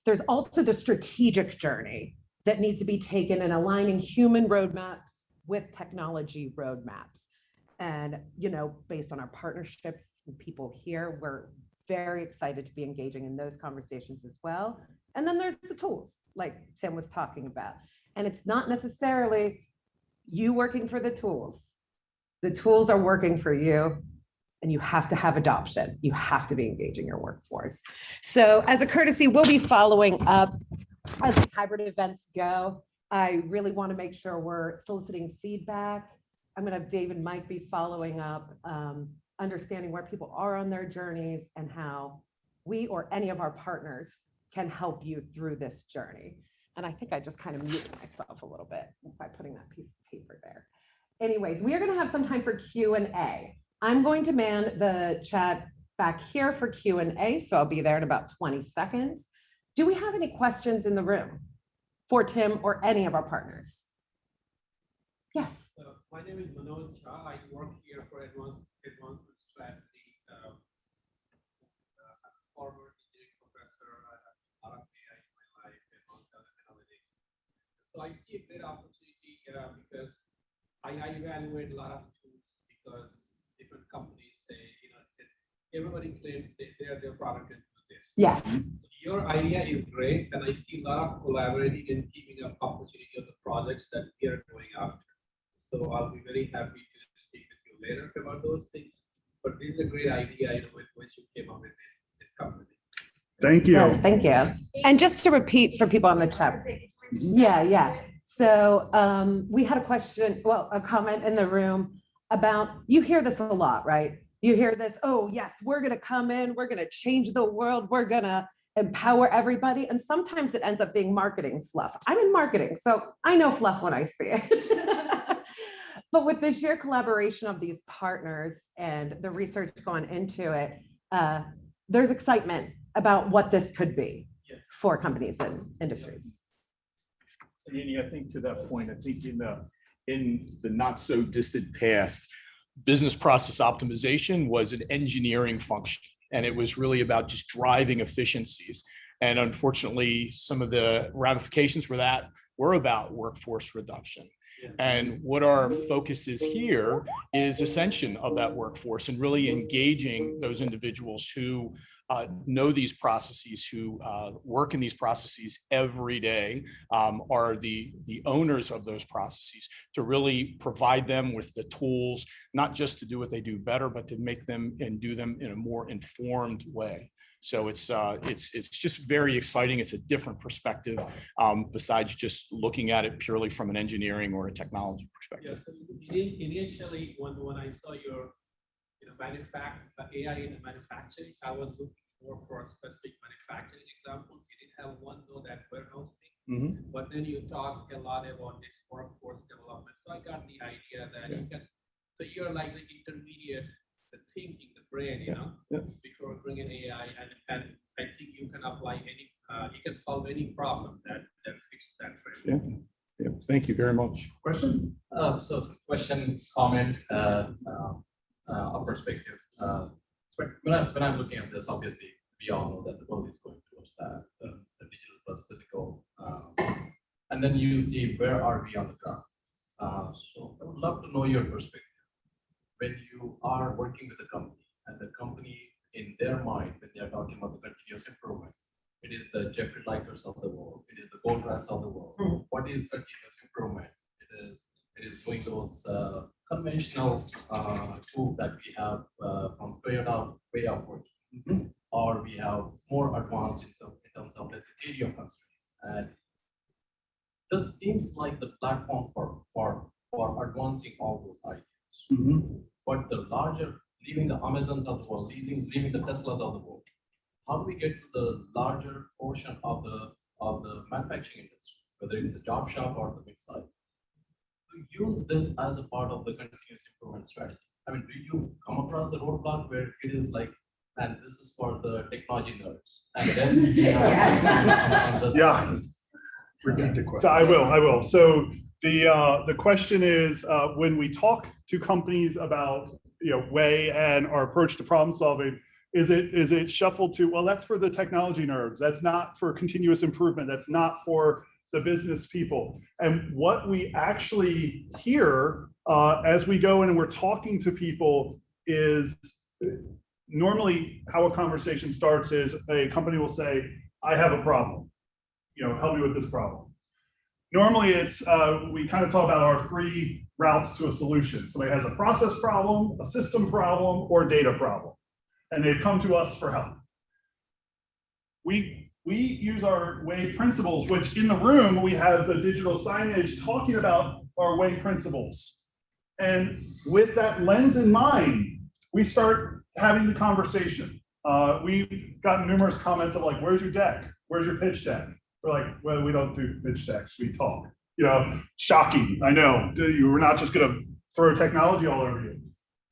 Speaker 5: There's also the strategic journey that needs to be taken in aligning human roadmaps with technology roadmaps. And, you know, based on our partnerships with people here, we're very excited to be engaging in those conversations as well. And then there's the tools, like Tim was talking about. And it's not necessarily you working for the tools. The tools are working for you. And you have to have adoption. You have to be engaging your workforce. So as a courtesy, we'll be following up as these hybrid events go. I really want to make sure we're soliciting feedback. I'm going to have Dave and Mike be following up, understanding where people are on their journeys and how we or any of our partners can help you through this journey. And I think I just kind of muted myself a little bit by putting that piece of paper there. Anyways, we are going to have some time for Q&A. I'm going to man the chat back here for Q&A, so I'll be there in about 20 seconds. Do we have any questions in the room for Tim or any of our partners? Yes.
Speaker 6: My name is Manoj Jha. I work here for Advancement Strategy. I'm a former engineering professor. I have a lot of AI in my life and also analytics. So I see a great opportunity because I evaluate a lot of tools because different companies say, you know, everybody claims their product can do this.
Speaker 5: Yes.
Speaker 6: So your idea is great, and I see a lot of collaborating and keeping up opportunity of the projects that we are going after. So I'll be very happy to speak with you later about those things. But this is a great idea, you know, with which you came up with this company.
Speaker 1: Thank you.
Speaker 5: Yes, thank you. And just to repeat for people on the chat. Yeah. So we had a question, well, a comment in the room about, you hear this a lot, right? You hear this, oh yes, we're gonna come in, we're gonna change the world, we're gonna empower everybody. And sometimes it ends up being marketing fluff. I'm in marketing, so I know fluff when I see it. But with the sheer collaboration of these partners and the research going into it, there's excitement about what this could be for companies and industries.
Speaker 4: So Annie, I think to that point, I think in the not so distant past, business process optimization was an engineering function, and it was really about just driving efficiencies. And unfortunately, some of the ramifications for that were about workforce reduction. And what our focus is here is ascension of that workforce and really engaging those individuals who know these processes, who work in these processes every day, are the owners of those processes, to really provide them with the tools, not just to do what they do better, but to make them and do them in a more informed way. So it's just very exciting. It's a different perspective besides just looking at it purely from an engineering or a technology perspective.
Speaker 6: Yeah, so initially, when I saw your, AI in the manufacturing, I was looking more for specific manufacturing examples. You didn't have one though, that warehouse thing, but then you talked a lot about this workforce development. So I got the idea that you can, so you're like the intermediate, the thinking, the brain, before bringing AI, and I think you can apply any, you can solve any problem that fits that frame.
Speaker 4: Yeah, thank you very much.
Speaker 1: Question?
Speaker 7: So question, comment, a perspective. But when I'm looking at this, obviously, we all know that the world is going towards that, the digital plus physical. And then you see where are we on the ground. So I would love to know your perspective. When you are working with a company, and the company in their mind, when they are talking about the continuous improvement, it is the Jeffrey Likers of the world, it is the Goldrats of the world. What is continuous improvement? It is doing those conventional tools that we have from Toyota way of working, or we have more advanced in terms of, let's say, area constraints. And this seems like the platform for advancing all those ideas. But the larger, leaving the Amazons of the world, leaving the Teslas of the world, how do we get to the larger portion of the manufacturing industries, whether it's a job shop or the mid-size, to use this as a part of the continuous improvement strategy? I mean, do you come across the roadblock where it is like, and this is for the technology nerds, and then
Speaker 1: Yeah.
Speaker 3: Repeat the question.
Speaker 1: So I will. So the question is, when we talk to companies about, way and our approach to problem solving, is it shuffled to, well, that's for the technology nerds. That's not for continuous improvement. That's not for the business people. And what we actually hear as we go in and we're talking to people is, normally how a conversation starts is a company will say, I have a problem, help me with this problem. Normally it's, we kind of talk about our 3 routes to a solution. Somebody has a process problem, a system problem, or a data problem, and they've come to us for help. We use our WAY principles, which in the room, we have the digital signage talking about our WAY principles. And with that lens in mind, we start having the conversation. We've gotten numerous comments of like, where's your deck? Where's your pitch deck? We're like, well, we don't do pitch decks, we talk. Shocking, I know. We're not just gonna throw technology all over you.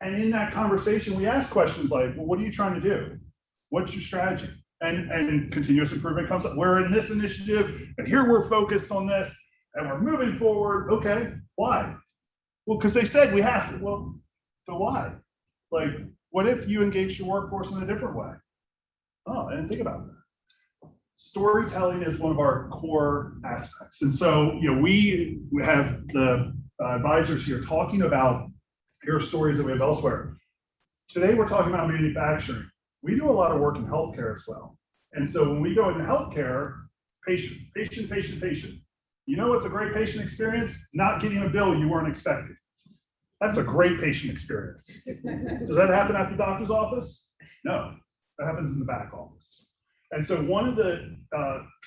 Speaker 1: And in that conversation, we ask questions like, well, what are you trying to do? What's your strategy? And continuous improvement comes up. We're in this initiative, and here we're focused on this, and we're moving forward. Okay, why? Well, because they said we have to. Well, so why? Like, what if you engage your workforce in a different way? Oh, I didn't think about that. Storytelling is one of our core aspects. And so, we have the advisors here talking about, here are stories that we have elsewhere. Today, we're talking about manufacturing. We do a lot of work in healthcare as well. And so when we go into healthcare, patient. You know what's a great patient experience? Not getting a bill you weren't expecting. That's a great patient experience. Does that happen at the doctor's office? No, that happens in the back office. And so one of the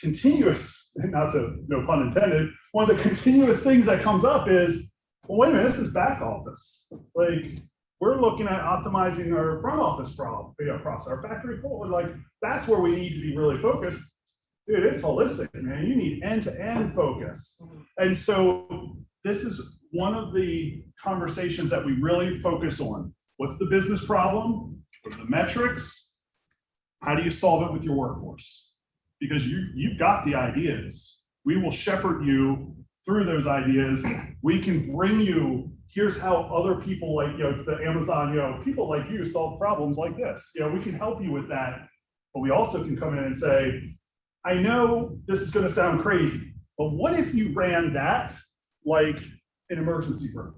Speaker 1: continuous, no pun intended, one of the continuous things that comes up is, well, wait a minute, this is back office. Like, we're looking at optimizing our front office process, our factory floor. Like, that's where we need to be really focused. Dude, it's holistic, man. You need end-to-end focus. And so this is one of the conversations that we really focus on. What's the business problem? What are the metrics? How do you solve it with your workforce? Because you've got the ideas. We will shepherd you through those ideas. We can bring you, here's how other people like, it's the Amazon, people like you solve problems like this. We can help you with that. But we also can come in and say, I know this is going to sound crazy, but what if you ran that like an emergency room?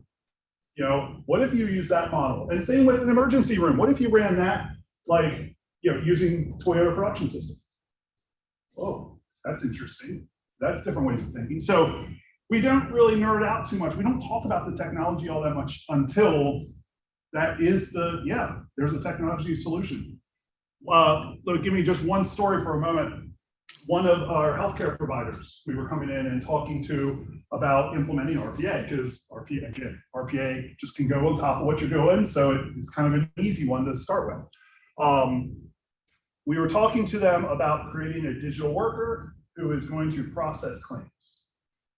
Speaker 1: You know, what if you use that model? And same with an emergency room. What if you ran that like, you know, using Toyota production system? Oh, that's interesting. That's different ways of thinking. So we don't really nerd out too much. We don't talk about the technology all that much until that is there's a technology solution. Give me just one story for a moment. One of our healthcare providers, we were coming in and talking to about implementing RPA, because RPA just can go on top of what you're doing. So it's kind of an easy one to start with. We were talking to them about creating a digital worker who is going to process claims.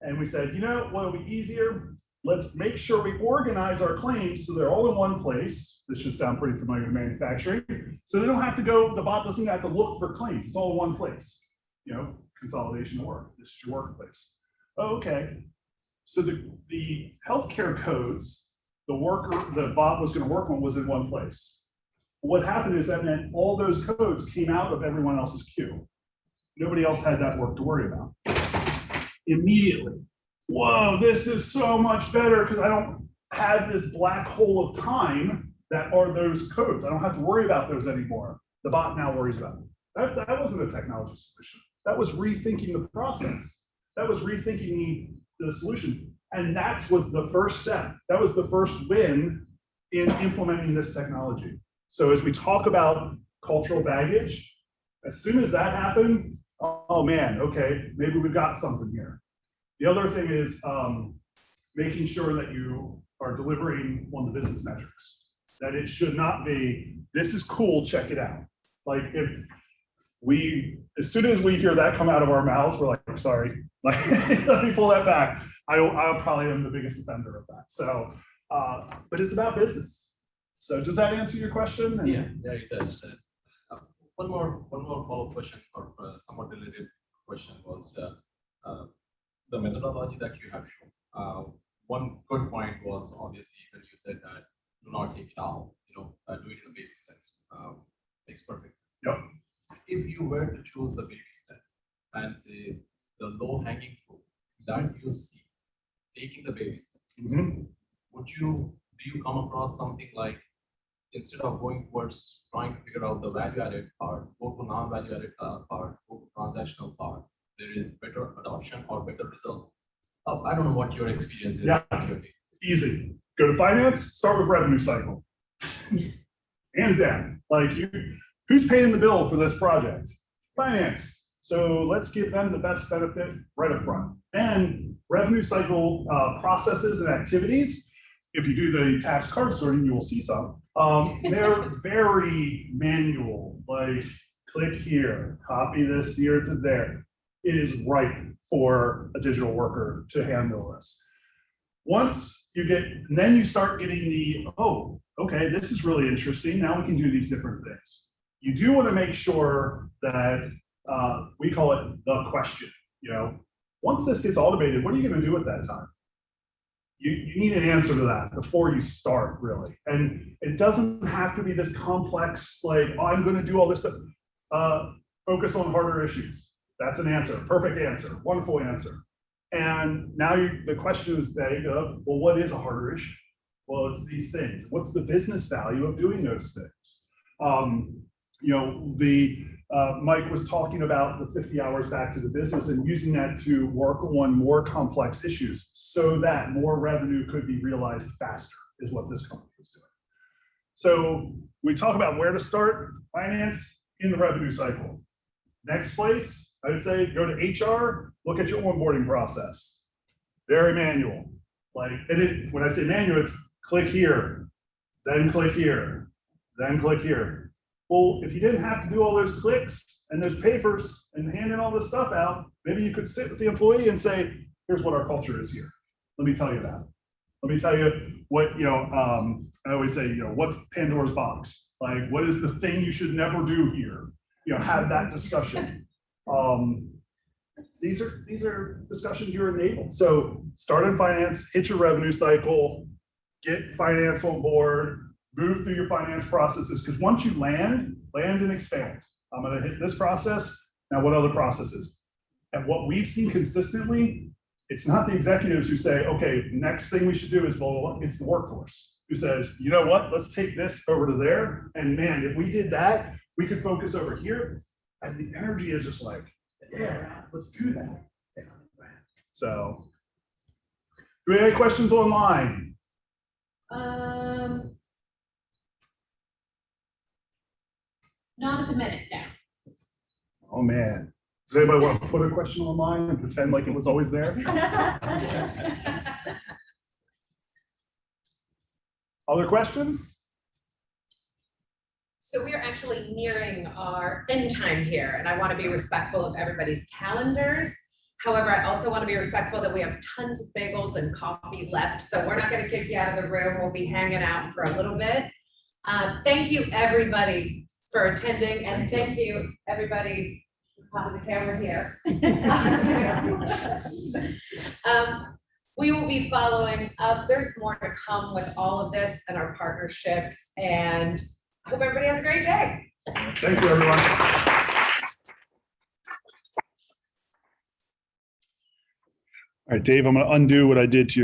Speaker 1: And we said, you know, what'll be easier? Let's make sure we organize our claims so they're all in one place. This should sound pretty familiar to manufacturing. So they don't have to go, the bot doesn't have to look for claims. It's all in one place. You know, consolidation of work. This is your workplace. Oh, okay. So the healthcare codes, the bot was going to work on was in one place. What happened is that meant all those codes came out of everyone else's queue. Nobody else had that work to worry about. Immediately. Whoa, this is so much better because I don't have this black hole of time that are those codes. I don't have to worry about those anymore. The bot now worries about them. That wasn't a technology solution. That was rethinking the process. That was rethinking the solution. And that was the first step. That was the first win in implementing this technology. So as we talk about cultural baggage, as soon as that happened, oh man, okay, maybe we've got something here. The other thing is making sure that you are delivering on the business metrics. That it should not be, this is cool, check it out. Like as soon as we hear that come out of our mouths, we're like, sorry, like, let me pull that back. I probably am the biggest offender of that. So, but it's about business. So does that answer your question?
Speaker 7: Yeah, it does. One more follow-up question or somewhat related question was the methodology that you have shown. One good point was obviously when you said that do not take it out, do it in a baby steps. Makes perfect sense.
Speaker 1: Yep.
Speaker 7: If you were to choose the baby step and say the low-hanging fruit that you see taking the baby steps,
Speaker 1: Mm-hmm.
Speaker 7: do you come across something like, instead of going towards trying to figure out the value-added part, go to non-value-added part, go to transactional part, there is better adoption or better result? I don't know what your experience is.
Speaker 1: Yeah. Easy. Go to finance, start with revenue cycle. Hands down. Like, who's paying the bill for this project? Finance. So let's give them the best benefit right up front. And revenue cycle processes and activities, if you do the tax card sorting, you will see some. They're very manual, like click here, copy this here to there. It is ripe for a digital worker to handle this. Once you get, and then you start getting the, oh, okay, this is really interesting. Now we can do these different things. You do want to make sure that we call it the question. Once this gets automated, what are you going to do at that time? You need an answer to that before you start, really. And it doesn't have to be this complex, like, oh, I'm going to do all this stuff. Focus on harder issues. That's an answer, perfect answer, wonderful answer. And now the question is vague of, well, what is a harder issue? Well, it's these things. What's the business value of doing those things? Mike was talking about the 50 hours back to the business and using that to work on more complex issues so that more revenue could be realized faster is what this company is doing. So we talk about where to start, finance in the revenue cycle. Next place, I would say go to HR, look at your onboarding process. Very manual. When I say manual, it's click here, then click here, then click here. Well, if you didn't have to do all those clicks and those papers and handing all this stuff out, maybe you could sit with the employee and say, here's what our culture is here. Let me tell you that. Let me tell you what, I always say, what's Pandora's box? Like, what is the thing you should never do here? Have that discussion. These are discussions you're enabled. So start in finance, hit your revenue cycle, get finance on board, move through your finance processes, because once you land and expand. I'm going to hit this process. Now, what other processes? And what we've seen consistently It's not the executives who say, okay, next thing we should do is blah, blah, blah. It's the workforce who says, you know what, let's take this over to there. And man, if we did that, we could focus over here. And the energy is just like, yeah, let's do that. So, do we have any questions online?
Speaker 5: Not at the minute, no.
Speaker 1: Oh, man. Does anybody want to put a question online and pretend like it was always there? Other questions?
Speaker 5: So we are actually nearing our end time here, and I want to be respectful of everybody's calendars. However, I also want to be respectful that we have tons of bagels and coffee left, so we're not going to kick you out of the room. We'll be hanging out for a little bit. Thank you, everybody, for attending, and thank you, everybody, for popping the camera here. We will be following up. There's more to come with all of this and our partnerships, and I hope everybody has a great day.
Speaker 1: Thank you, everyone. All right, Dave, I'm going to undo what I did to you.